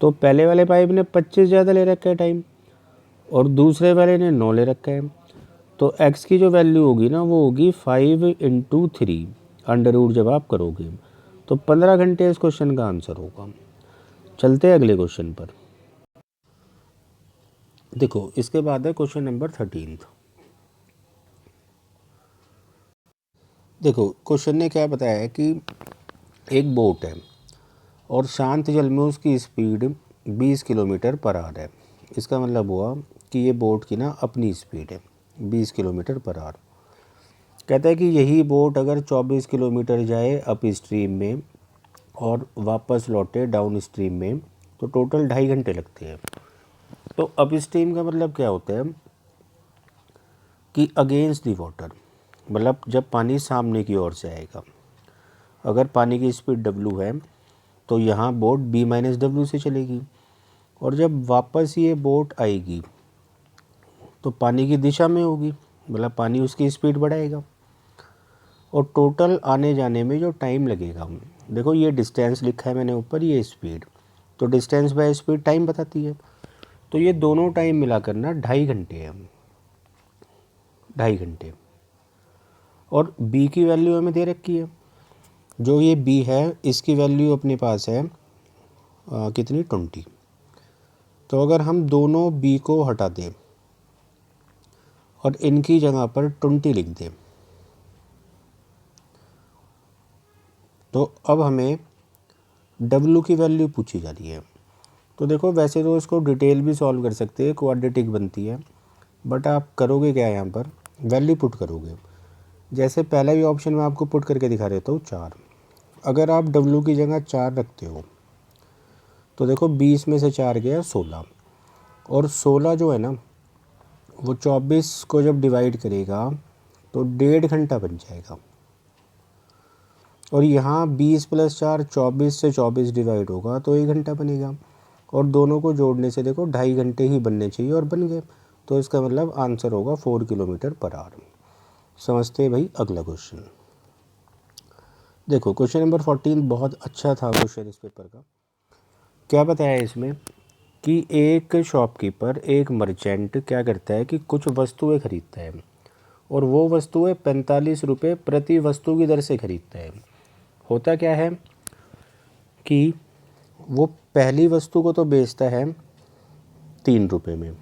तो पहले वाले पाइप ने 25 ज़्यादा ले रखा है टाइम, और दूसरे वाले ने 9 ले रखा है। तो x की जो वैल्यू होगी ना, वो होगी 5 इंटू 3 अंडर रूट जब आप करोगे, तो 15 घंटे इस क्वेश्चन का आंसर होगा। चलते हैं अगले क्वेश्चन पर। देखो इसके बाद है क्वेश्चन नंबर 13। देखो क्वेश्चन ने क्या बताया है कि एक बोट है और शांत जल में उसकी स्पीड 20 किलोमीटर पर आवर है। इसका मतलब हुआ कि ये बोट की ना अपनी स्पीड है 20 किलोमीटर पर आवर। कहता है कि यही बोट अगर 24 किलोमीटर जाए अप स्ट्रीम में और वापस लौटे डाउन स्ट्रीम में, तो टोटल 2.5 घंटे लगते हैं। तो अप स्ट्रीम का मतलब क्या होता है कि अगेंस्ट दी वाटर, मतलब जब पानी सामने की ओर से आएगा। अगर पानी की स्पीड w है तो यहाँ बोट b माइनस डब्ल्यू से चलेगी, और जब वापस ये बोट आएगी तो पानी की दिशा में होगी, मतलब पानी उसकी स्पीड बढ़ाएगा। और टोटल आने जाने में जो टाइम लगेगा, देखो ये डिस्टेंस लिखा है मैंने ऊपर, ये स्पीड, तो डिस्टेंस बाय स्पीड टाइम बताती है। तो ये दोनों टाइम मिलाकर ना 2.5 घंटे है, 2.5 घंटे। और b की वैल्यू हमें दे रखी है, जो ये b है इसकी वैल्यू अपने पास है कितनी, 20। तो अगर हम दोनों b को हटा दें और इनकी जगह पर 20 लिख दें, तो अब हमें w की वैल्यू पूछी जा रही है। तो देखो वैसे तो इसको डिटेल भी सॉल्व कर सकते हैं, क्वाड्रेटिक बनती है, बट आप करोगे क्या, यहाँ पर वैल्यू पुट करोगे। जैसे पहला भी ऑप्शन में आपको पुट करके दिखा देता हूँ, 4। अगर आप w की जगह 4 रखते हो तो देखो 20 में से 4 गया 16, और 16 जो है ना वो 24 को जब डिवाइड करेगा तो 1.5 घंटा बन जाएगा। और यहाँ 20 + 4 24 से 24 डिवाइड होगा तो 1 घंटा बनेगा, और दोनों को जोड़ने से देखो 2.5 घंटे ही बनने चाहिए और बन गए। तो इसका मतलब आंसर होगा 4 किलोमीटर पर आवर। समझते हैं भाई अगला क्वेश्चन। देखो क्वेश्चन नंबर 14 बहुत अच्छा था क्वेश्चन इस पेपर का। क्या बताया है इसमें कि एक शॉपकीपर, एक मर्चेंट क्या करता है कि कुछ वस्तुएं खरीदता है, और वो वस्तुएं 45 रुपये प्रति वस्तु की दर से खरीदता है। होता क्या है कि वो पहली वस्तु को तो बेचता है 3 रुपये में,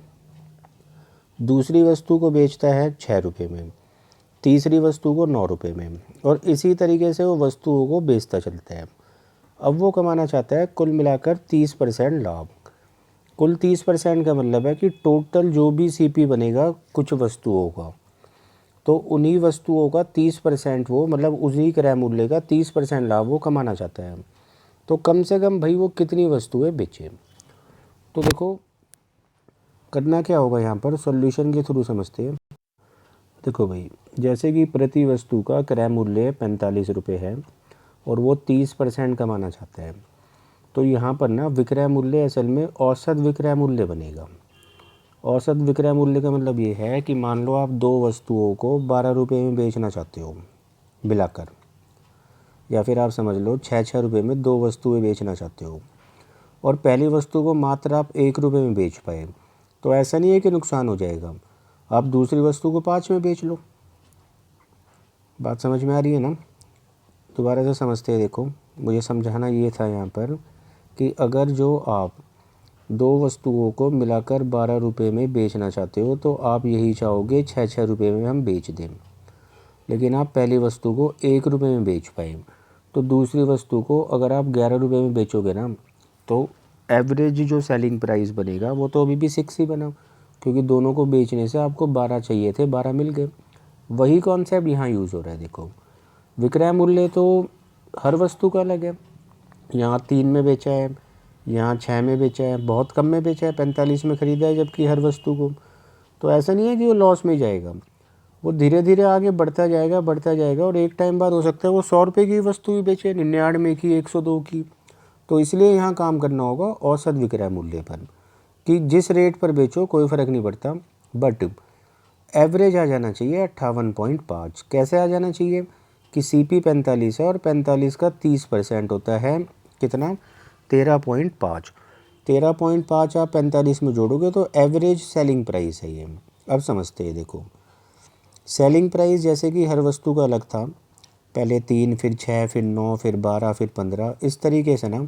दूसरी वस्तु को बेचता है 6 रुपये में, तीसरी वस्तु को 9 रुपये में, और इसी तरीके से वो वस्तुओं को बेचता चलता है। अब वो कमाना चाहता है कुल मिलाकर 30% लाभ। कुल 30% का मतलब है कि टोटल जो भी सीपी बनेगा कुछ वस्तुओं का, तो उन्हीं वस्तुओं का 30% वो, मतलब उन्हीं क्रय मूल्य का 30% लाभ वो कमाना चाहता है। तो कम से कम भाई वो कितनी वस्तुएं बेचे। तो देखो करना क्या होगा, यहाँ पर सॉल्यूशन के थ्रू समझते हैं। देखो भाई जैसे कि प्रति वस्तु का क्रय मूल्य 45 रुपये है और वो 30% कमाना चाहता है, तो यहाँ पर ना विक्रय मूल्य असल में औसत विक्रय मूल्य बनेगा। औसत विक्रय मूल्य का मतलब ये है कि मान लो आप 2 वस्तुओं को 12 रुपये में बेचना चाहते हो, मिलाकर, या फिर आप समझ लो 6 रुपये में 2 वस्तुएं बेचना चाहते हो और पहली वस्तु को मात्र आप 1 रुपये में बेच पाए, तो ऐसा नहीं है कि नुकसान हो जाएगा, आप दूसरी वस्तु को 5 में बेच लो। बात समझ में आ रही है ना? दोबारा से समझते हैं। देखो, मुझे समझाना ये था यहाँ पर कि अगर जो आप 2 वस्तुओं को मिलाकर 12 रुपये में बेचना चाहते हो तो आप यही चाहोगे 6 रुपये में हम बेच दें, लेकिन आप पहली वस्तु को 1 रुपये में बेच पाए, तो दूसरी वस्तु को अगर आप 11 रुपये में बेचोगे ना, तो एवरेज जो सेलिंग प्राइस बनेगा वो तो अभी भी 6 ही बना, क्योंकि दोनों को बेचने से आपको 12 चाहिए थे, 12 मिल गए। वही कॉन्सेप्ट यहाँ यूज़ हो रहा है। देखो, विक्रय मूल्य तो हर वस्तु का अलग है। यहाँ 3 में बेचा है, यहाँ 6 में बेचा है, बहुत कम में बेचा है, 45 में ख़रीदा है जबकि हर वस्तु को। तो ऐसा नहीं है कि वो लॉस में जाएगा, वो धीरे धीरे आगे बढ़ता जाएगा और एक टाइम बाद हो सकता है वो 100 रुपये की वस्तु भी बेचे, 99 की, 102 की। तो इसलिए यहाँ काम करना होगा औसत विक्रय मूल्य पर, कि जिस रेट पर बेचो कोई फ़र्क नहीं पड़ता, बट एवरेज आ जाना चाहिए 58.5। कैसे आ जाना चाहिए कि CP 45 है और 45 का 30% होता है कितना, 13.5। 13.5 आप 45 में जोड़ोगे तो एवरेज सेलिंग प्राइस है ये। अब समझते हैं। देखो, सेलिंग प्राइस जैसे कि हर वस्तु का अलग था, पहले 3, फिर 6, फिर 9, फिर 12, फिर 15, इस तरीके से ना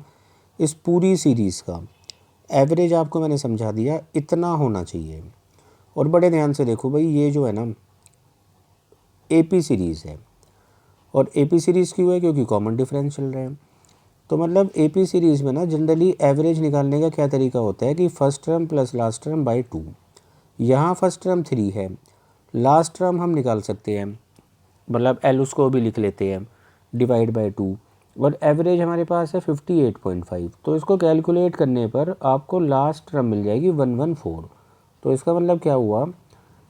इस पूरी सीरीज़ का एवरेज आपको मैंने समझा दिया, इतना होना चाहिए। और बड़े ध्यान से देखो भाई, ये जो है ना AP सीरीज़ है, और AP सीरीज़ क्यों है, क्योंकि कॉमन डिफरेंस चल रहे हैं। तो मतलब AP सीरीज़ में ना जनरली एवरेज निकालने का क्या तरीका होता है कि first term plus last term by 2। यहाँ फर्स्ट टर्म 3 है, लास्ट टर्म हम निकाल सकते हैं, मतलब L उसको भी लिख लेते हैं, डिवाइड बाई 2, और एवरेज हमारे पास है 58.5। तो इसको कैलकुलेट करने पर आपको लास्ट टर्म मिल जाएगी 114। तो इसका मतलब क्या हुआ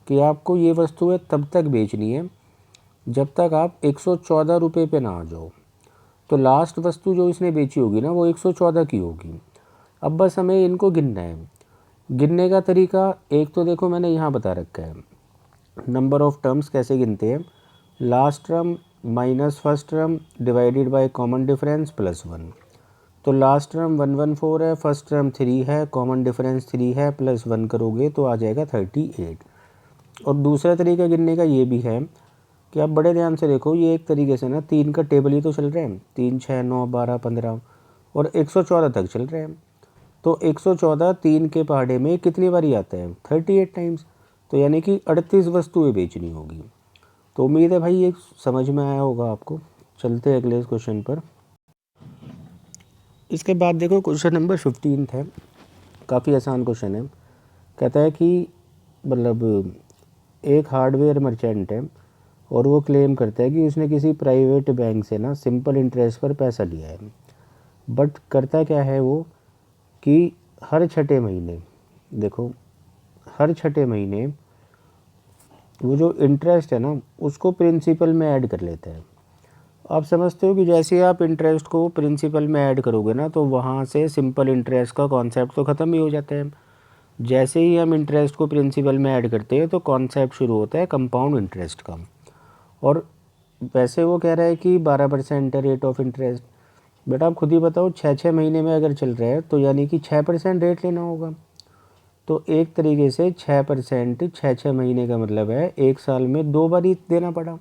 कि आपको ये वस्तुएं तब तक बेचनी है जब तक आप 114 रुपये पे ना आ जाओ। तो लास्ट वस्तु जो इसने बेची होगी ना वो 114 की होगी। अब बस हमें इनको गिनना है। गिनने का तरीका एक तो देखो मैंने यहाँ बता रखा है, नंबर ऑफ़ टर्म्स कैसे गिनते हैं, last term minus first term divided by common difference plus 1। तो लास्ट टर्म 114 है, फर्स्ट टर्म 3 है, कॉमन डिफरेंस 3 है, प्लस 1 करोगे तो आ जाएगा 38। और दूसरा तरीका गिनने का ये भी है कि आप बड़े ध्यान से देखो, ये एक तरीके से ना 3 का टेबल ही तो चल रहे हैं, 3, 6, 9, 12, 15 और 114 तक चल रहे हैं। तो 114 3 के पहाड़े में कितनी बारी आता है, 38 टाइम्स। तो यानी कि 38 वस्तुएं बेचनी होगी। तो उम्मीद है भाई ये समझ में आया होगा आपको। चलते हैं अगले क्वेश्चन पर। इसके बाद देखो क्वेश्चन नंबर 15 है, काफ़ी आसान क्वेश्चन है। कहता है कि मतलब एक हार्डवेयर मर्चेंट है और वो क्लेम करता है कि उसने किसी प्राइवेट बैंक से ना सिंपल इंटरेस्ट पर पैसा लिया है, बट करता क्या है वो कि हर छठे महीने, देखो हर छठे महीने वो जो इंटरेस्ट है ना उसको प्रिंसिपल में ऐड कर लेता है। आप समझते हो कि जैसे ही आप इंटरेस्ट को प्रिंसिपल में ऐड करोगे ना तो वहाँ से सिंपल इंटरेस्ट का कॉन्सेप्ट तो ख़त्म ही हो जाता है। जैसे ही हम इंटरेस्ट को प्रिंसिपल में ऐड करते हैं तो कॉन्सेप्ट शुरू होता है कंपाउंड इंटरेस्ट का। और वैसे वो कह रहा है कि 12% है रेट ऑफ इंटरेस्ट, बट आप खुद ही बताओ 6 महीने में अगर चल रहा है तो यानी कि 6% रेट लेना होगा। तो एक तरीके से 6% 6 महीने का मतलब है एक साल में 2 बार ही देना पड़ा।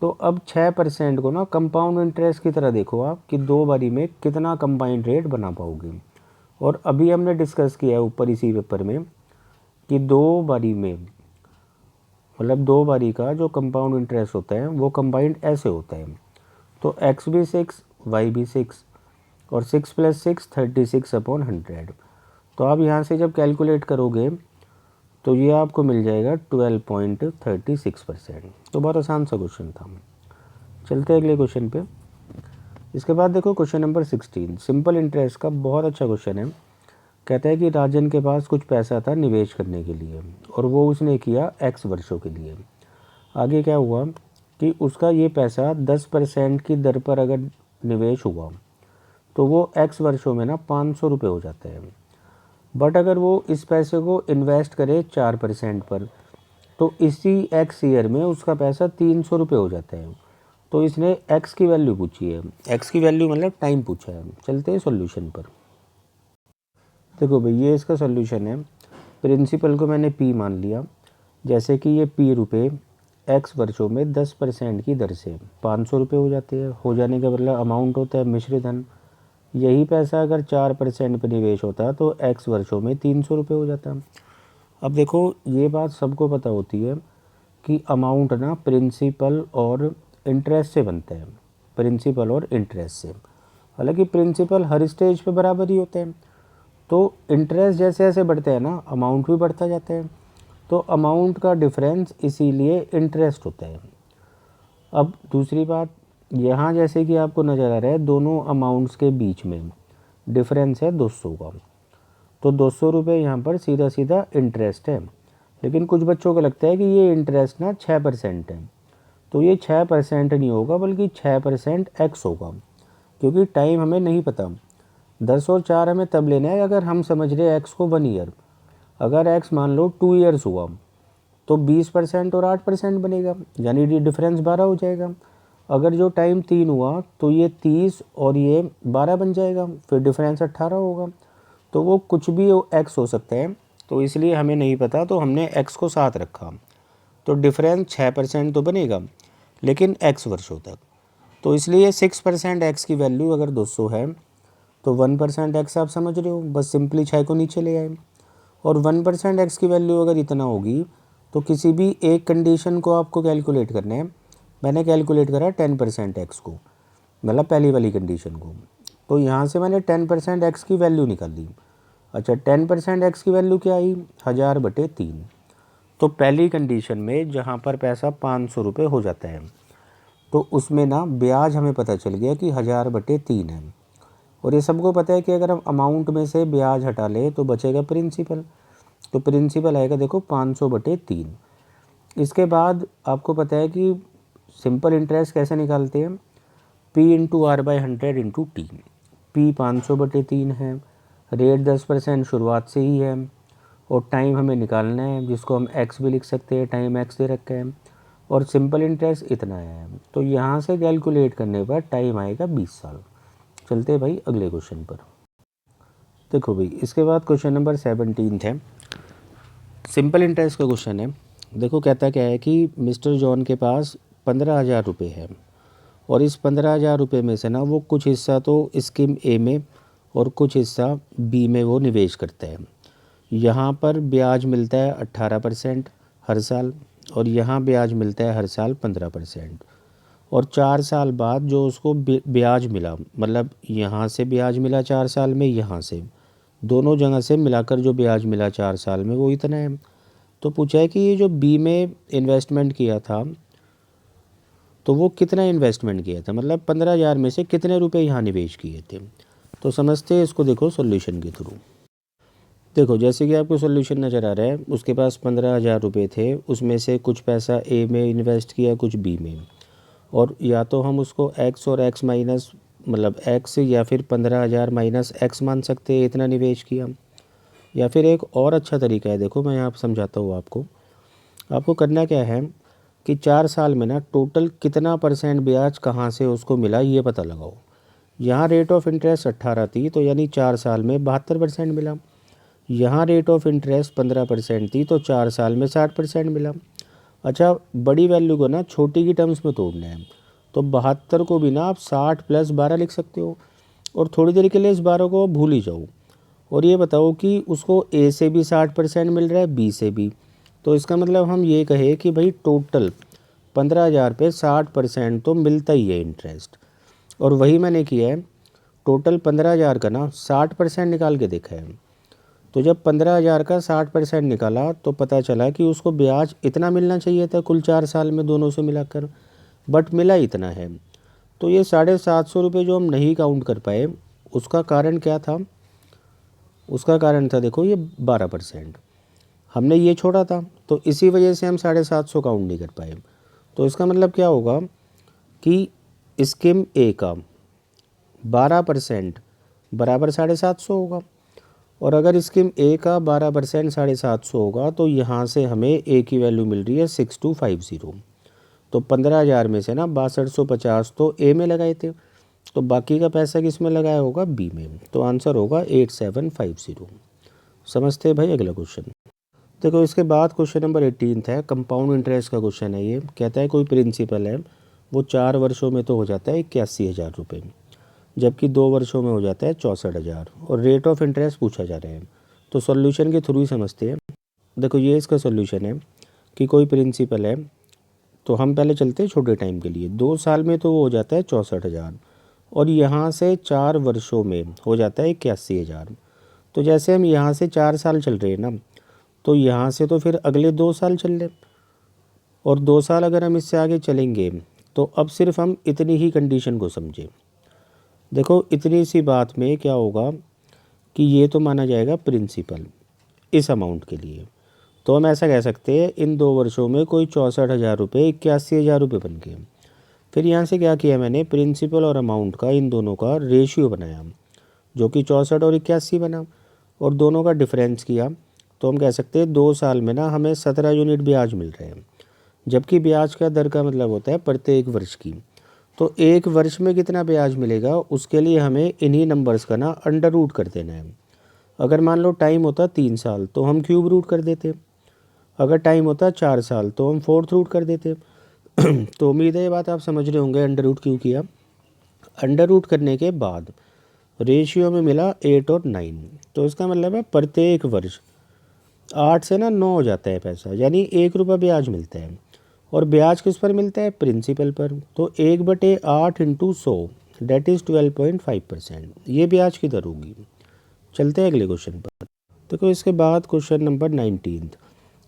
तो अब 6% को ना कंपाउंड इंटरेस्ट की तरह देखो आप कि 2 बारी में कितना कंबाइंड रेट बना पाओगे। और अभी हमने डिस्कस किया है ऊपर इसी पेपर में कि 2 बारी में मतलब 2 बारी का जो कंपाउंड इंटरेस्ट होता है वो कंबाइंड ऐसे होता है। तो x भी 6, y भी 6 और 6 + 6 36/100। तो आप यहाँ से जब कैलकुलेट करोगे तो ये आपको मिल जाएगा 12.36%। तो बहुत आसान सा क्वेश्चन था। चलते हैं अगले क्वेश्चन पे। इसके बाद देखो क्वेश्चन नंबर 16, सिंपल इंटरेस्ट का बहुत अच्छा क्वेश्चन है। कहता है कि राजन के पास कुछ पैसा था निवेश करने के लिए और वो उसने किया x वर्षों के लिए। आगे क्या हुआ कि उसका ये पैसा 10% की दर पर अगर निवेश हुआ तो वो x वर्षों में ना 500 रुपये हो जाता है। बट अगर वो इस पैसे को इन्वेस्ट करे 4% पर तो इसी x ईयर में उसका पैसा 300 रुपये हो जाता है। तो इसने x की वैल्यू पूछी है, x की वैल्यू मतलब टाइम पूछा है। चलते हैं सॉल्यूशन पर। देखो भाई ये इसका सॉल्यूशन है। प्रिंसिपल को मैंने p मान लिया, जैसे कि ये p रुपये x वर्षों में 10% की दर से 500 रुपये हो जाते हैं। हो जाने का मतलब अमाउंट होता है मिश्र धन। यही पैसा अगर 4% पर निवेश होता तो x वर्षों में 300 रुपये हो जाता। अब देखो ये बात सबको पता होती है कि अमाउंट ना प्रिंसिपल और इंटरेस्ट से बनता है, प्रिंसिपल और इंटरेस्ट से। हालांकि प्रिंसिपल हर स्टेज पे बराबर ही होते हैं, तो इंटरेस्ट जैसे जैसे बढ़ता है ना अमाउंट भी बढ़ता जाता है, तो अमाउंट का डिफरेंस इसीलिए इंटरेस्ट होता है। अब दूसरी बात, यहाँ जैसे कि आपको नज़र आ रहा है दोनों अमाउंट्स के बीच में डिफरेंस है 200 का, तो 200 रुपये यहाँ पर सीधा सीधा इंटरेस्ट है। लेकिन कुछ बच्चों को लगता है कि ये इंटरेस्ट ना 6% है, तो ये 6% नहीं होगा बल्कि 6% एक्स होगा, क्योंकि टाइम हमें नहीं पता। 10 और 4 हमें तब लेना है अगर हम समझ रहे हैं एक्स को 1 ईयर। अगर एक्स मान लो 2 ईयर्स हुआ तो 20% और 8% बनेगा, यानी ये डिफरेंस 12 हो जाएगा। अगर जो टाइम 3 हुआ तो ये 30 और ये 12 बन जाएगा, फिर डिफरेंस 18 होगा। तो वो कुछ भी एक्स हो सकता है, तो इसलिए हमें नहीं पता, तो हमने एक्स को साथ रखा। तो डिफरेंस 6% तो बनेगा लेकिन एक्स वर्षों तक। तो इसलिए 6% एक्स की वैल्यू अगर 200 है तो 1% एक्स आप समझ रहे हो, बस सिंपली 6 को नीचे ले आए। और 1% एक्स की वैल्यू अगर इतना होगी तो किसी भी एक कंडीशन को आपको कैलकुलेट करना है। मैंने कैलकुलेट करा 10% एक्स को, मतलब पहली वाली कंडीशन को। तो यहाँ से मैंने 10% एक्स की वैल्यू निकाल ली। अच्छा 10% एक्स की वैल्यू क्या आई, 1000/3। तो पहली कंडीशन में जहाँ पर पैसा 500 रुपये हो जाता है तो उसमें ना ब्याज हमें पता चल गया कि 1000/3 है। और ये सबको पता है कि अगर हम अमाउंट में से ब्याज हटा ले तो बचेगा प्रिंसिपल, तो प्रिंसिपल आएगा देखो 500/3। इसके बाद आपको पता है कि सिंपल इंटरेस्ट कैसे निकालते हैं, P/R/100 × T। P 500/3 है, रेट 10% शुरुआत से ही है, और टाइम हमें निकालना है जिसको हम x भी लिख सकते हैं, टाइम x दे रखा है, और सिंपल इंटरेस्ट इतना है। तो यहाँ से कैलकुलेट करने पर टाइम आएगा 20 साल। चलते हैं भाई अगले क्वेश्चन पर। देखो भाई इसके बाद क्वेश्चन नंबर 17 है, सिंपल इंटरेस्ट का क्वेश्चन है। देखो कहता क्या है कि मिस्टर जॉन के पास 15,000 रुपये है, और इस 15,000 रुपये में से ना वो कुछ हिस्सा तो स्कीम ए में और कुछ हिस्सा बी में वो निवेश करता है। यहाँ पर ब्याज मिलता है 18% हर साल, और यहाँ ब्याज मिलता है हर साल 15%। और 4 साल बाद जो उसको ब्याज मिला, मतलब यहाँ से ब्याज मिला 4 साल में, यहाँ से दोनों जगह से मिलाकर जो ब्याज मिला 4 साल में वो इतना है। तो पूछा है कि ये जो बी में इन्वेस्टमेंट किया था तो वो कितना इन्वेस्टमेंट किया था, मतलब 15,000 में से कितने रुपए यहाँ निवेश किए थे। तो समझते हैं इसको, देखो सॉल्यूशन के थ्रू। देखो जैसे कि आपको सॉल्यूशन नज़र आ रहा है, उसके पास 15,000 रुपये थे, उसमें से कुछ पैसा ए में इन्वेस्ट किया, कुछ बी में। और या तो हम उसको एक्स और एक्स माइनस, मतलब एक्स या फिर 15,000 माइनस एक्स मान सकते हैं, इतना निवेश किया। या फिर एक और अच्छा तरीका है, देखो मैं यहाँ समझाता हूँ आपको। आपको करना क्या है कि 4 साल में ना टोटल कितना % ब्याज कहाँ से उसको मिला ये पता लगाओ। यहाँ रेट ऑफ इंटरेस्ट 18 थी, तो यानी 4 साल में 72% मिला। यहाँ रेट ऑफ इंटरेस्ट 15% थी, तो 4 साल में 60% मिला। अच्छा बड़ी वैल्यू को ना छोटी की टर्म्स में तोड़ना है, तो 72 को भी ना आप 60 + 12 लिख सकते हो, और थोड़ी देर के लिए इस 12 को भूल ही जाओ। और ये बताओ कि उसको ए से भी 60% मिल रहा है, बी से भी। तो इसका मतलब हम ये कहें कि भाई टोटल 15,000 पे 60% तो मिलता ही है इंटरेस्ट। और वही मैंने किया है, टोटल 15,000 का ना 60% निकाल के देखा है। तो जब 15,000 का 60% निकाला तो पता चला कि उसको ब्याज इतना मिलना चाहिए था कुल 4 साल में दोनों से मिलाकर, बट मिला इतना है। तो ये 750 रुपये जो हम नहीं काउंट कर पाए, उसका कारण क्या था, उसका कारण था देखो ये 12%। हमने ये छोड़ा था, तो इसी वजह से हम 750 काउंट नहीं कर पाए। तो इसका मतलब क्या होगा कि स्कीम ए का 12% बराबर 750 होगा, और अगर स्कीम ए का 12% 750 होगा तो यहाँ से हमें ए की वैल्यू मिल रही है 6250। तो 15,000 में से ना 6250 तो ए में लगाए थे, तो बाकी का पैसा किस में लगाया होगा, बी में। तो आंसर होगा 8750। समझते हैं भाई। अगला क्वेश्चन देखो, इसके बाद क्वेश्चन नंबर 18 है, कंपाउंड इंटरेस्ट का क्वेश्चन है ये। कहता है कोई प्रिंसिपल है वो 4 वर्षों में तो हो जाता है 81,000 रुपये, जबकि 2 वर्षों में हो जाता है 64,000, और रेट ऑफ इंटरेस्ट पूछा जा रहा है। तो सॉल्यूशन के थ्रू ही समझते हैं। देखो ये इसका सॉल्यूशन है कि कोई प्रिंसिपल है, तो हम पहले चलते हैं छोटे टाइम के लिए। 2 साल में तो वो हो जाता है 64,000, और यहाँ से 4 वर्षों में हो जाता है 81,000। तो जैसे हम यहाँ से 4 साल चल रहे हैं ना, तो यहाँ से तो फिर अगले 2 साल चल रहे, और 2 साल अगर हम इससे आगे चलेंगे तो अब सिर्फ हम इतनी ही कंडीशन को समझें। देखो इतनी सी बात में क्या होगा कि ये तो माना जाएगा प्रिंसिपल इस अमाउंट के लिए। तो हम ऐसा कह सकते हैं इन 2 वर्षों में कोई 64,000 रुपये 81,000 रुपये बन गए। फिर यहाँ से क्या किया मैंने, प्रिंसिपल और अमाउंट का इन दोनों का रेशियो बनाया, जो कि 64 और 81 बना, और दोनों का डिफरेंस किया। तो हम कह सकते हैं 2 साल में ना हमें 17 यूनिट ब्याज मिल रहे हैं, जबकि ब्याज का दर का मतलब होता है प्रत्येक वर्ष की। तो एक वर्ष में कितना ब्याज मिलेगा उसके लिए हमें इन्हीं नंबर्स का ना अंडर रूट कर देना है। अगर मान लो टाइम होता 3 साल तो हम क्यूब रूट कर देते, अगर टाइम होता 4 साल तो हम फोर्थ रूट कर देते। तो उम्मीद है ये बात आप समझ रहे होंगे अंडर रूट क्यों किया। अंडर रूट करने के बाद रेशियो में मिला 8 और 9, तो इसका मतलब है प्रत्येक वर्ष 8 से ना 9 हो जाता है पैसा, यानी 1 रुपये ब्याज मिलता है। और ब्याज किस पर मिलता है, प्रिंसिपल पर। तो 1/8 इंटू 100 डेट इज़ 12.5%, ये ब्याज की दर होगी। चलते हैं अगले क्वेश्चन पर। देखो इसके बाद क्वेश्चन नंबर 19,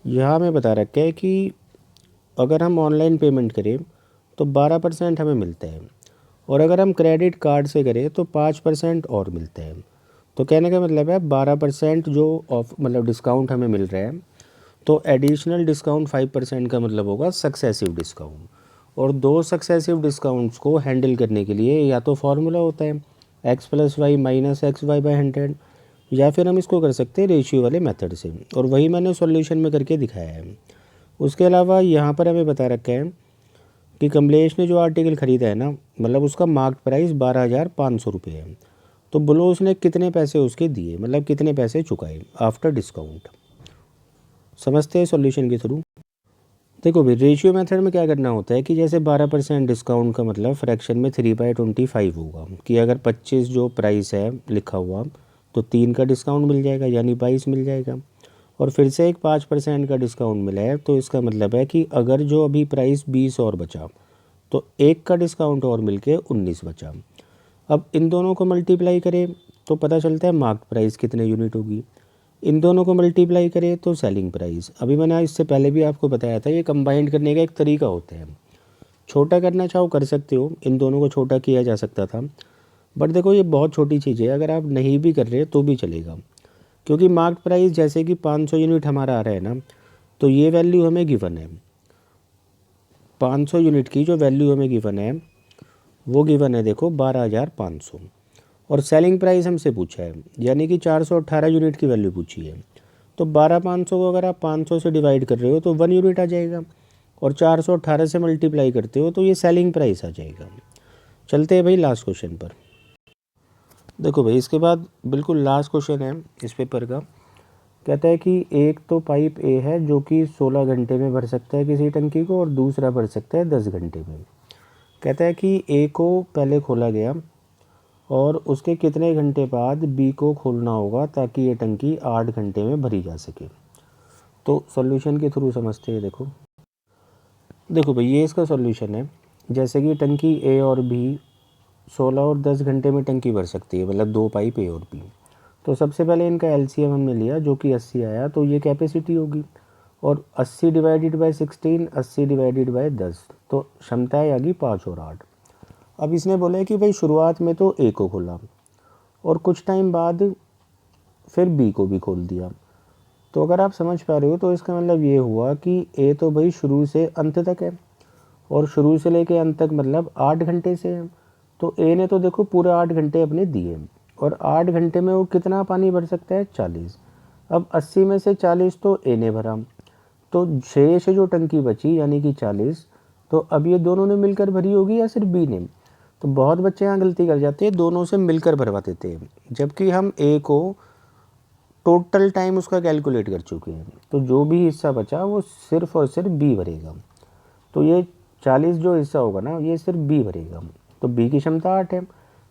यहाँ में बता रखा है कि अगर हम ऑनलाइन पेमेंट करें तो 12% हमें मिलता है, और अगर हम क्रेडिट कार्ड से करें तो 5% और मिलता है। तो कहने का मतलब है 12% जो ऑफ मतलब डिस्काउंट हमें मिल रहा है, तो एडिशनल डिस्काउंट 5% का मतलब होगा सक्सेसिव डिस्काउंट। और 2 सक्सेसिव डिस्काउंट्स को हैंडल करने के लिए या तो फार्मूला होता है x + y - xy/100, या फिर हम इसको कर सकते हैं रेशियो वाले मेथड से, और वही मैंने सॉल्यूशन में करके दिखाया है। उसके अलावा यहाँ पर हमें बता रखा है कि कमलेश ने जो आर्टिकल ख़रीदा है ना, मतलब उसका मार्केट प्राइस 12,500 रुपये है। तो बोलो उसने कितने पैसे उसके दिए, मतलब कितने पैसे चुकाए आफ्टर डिस्काउंट। समझते हैं सॉल्यूशन के थ्रू। देखो भाई रेशियो मेथड में क्या करना होता है कि जैसे 12% डिस्काउंट का मतलब फ्रैक्शन में 3/25 होगा, कि अगर 25 जो प्राइस है लिखा हुआ तो 3 का डिस्काउंट मिल जाएगा, यानी 22 मिल जाएगा। और फिर से एक 5% का डिस्काउंट मिला है, तो इसका मतलब है कि अगर जो अभी प्राइस 20 और बचा तो 1 का डिस्काउंट और मिलके 19 बचा। अब इन दोनों को मल्टीप्लाई करें तो पता चलता है मार्केट प्राइस कितने यूनिट होगी। इन दोनों को मल्टीप्लाई करें तो सेलिंग प्राइस। अभी मैंने इससे पहले भी आपको बताया था, ये कंबाइंड करने का एक तरीका होता है। छोटा करना चाहो कर सकते हो, इन दोनों को छोटा किया जा सकता था, बट देखो ये बहुत छोटी चीज़ है, अगर आप नहीं भी कर रहे तो भी चलेगा। क्योंकि मार्केट प्राइस जैसे कि 500 यूनिट हमारा आ रहा है ना, तो ये वैल्यू हमें गिवन है, 500 यूनिट की जो वैल्यू हमें गिवन है वो गिवन है देखो 12,500, और सेलिंग प्राइस हमसे पूछा है, यानी कि 418 यूनिट की वैल्यू पूछी है। तो 12,500 को अगर आप 500 से डिवाइड कर रहे हो तो 1 यूनिट आ जाएगा, और 418 से मल्टीप्लाई करते हो तो ये सेलिंग प्राइस आ जाएगा। चलते हैं भाई लास्ट क्वेश्चन पर। देखो भाई इसके बाद बिल्कुल लास्ट क्वेश्चन है इस पेपर का। कहता है कि एक तो पाइप ए है जो कि 16 घंटे में भर सकता है किसी टंकी को, और दूसरा भर सकता है 10 घंटे में। कहता है कि ए को पहले खोला गया और उसके कितने घंटे बाद बी को खोलना होगा ताकि ये टंकी 8 घंटे में भरी जा सके। तो सॉल्यूशन के थ्रू समझते हैं। देखो भाई ये इसका सॉल्यूशन है। जैसे कि टंकी ए और बी 16 और 10 घंटे में टंकी भर सकती है, मतलब 2 पाइप ए और बी। तो सबसे पहले इनका एलसीएम हमने लिया जो कि 80 आया, तो ये कैपेसिटी होगी, और 80 डिवाइडेड बाई 16, 80 डिवाइडेड बाई 10, तो क्षमताएँ आ गई 5 और 8। अब इसने बोला है कि भाई शुरुआत में तो ए को खोला और कुछ टाइम बाद फिर बी को भी खोल दिया। तो अगर आप समझ पा रहे हो तो इसका मतलब ये हुआ कि ए तो भाई शुरू से अंत तक है, और शुरू से लेके अंत तक मतलब 8 घंटे से है। तो ए ने तो देखो पूरे 8 घंटे अपने दिए, और 8 घंटे में वो कितना पानी भर सकता है, 40। अब 80 में से 40 तो ए ने भरा, तो शेष जो टंकी बची यानी कि 40, तो अब ये दोनों ने मिलकर भरी होगी या सिर्फ बी ने? तो बहुत बच्चे यहाँ गलती कर जाते हैं, दोनों से मिलकर भरवा देते हैं, जबकि हम ए को टोटल टाइम उसका कैलकुलेट कर चुके हैं। तो जो भी हिस्सा बचा वो सिर्फ और सिर्फ बी भरेगा। तो ये 40 जो हिस्सा होगा ना, ये सिर्फ बी भरेगा। तो बी की क्षमता 8 है,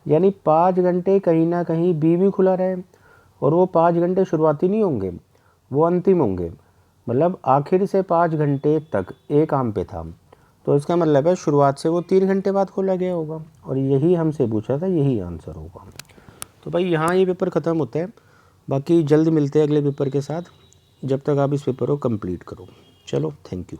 यानी 5 घंटे कहीं ना कहीं बी भी खुला रहे, और वो 5 घंटे शुरुआती नहीं होंगे, वो अंतिम होंगे। मतलब आखिर से 5 घंटे तक ए काम पे था, तो इसका मतलब है शुरुआत से वो 3 घंटे बाद खोला गया होगा, और यही हमसे पूछा था, यही आंसर होगा। तो भाई यहाँ ये पेपर ख़त्म होता है, बाकी जल्द मिलते हैं अगले पेपर के साथ। जब तक आप इस पेपर को कंप्लीट करो। चलो, थैंक यू।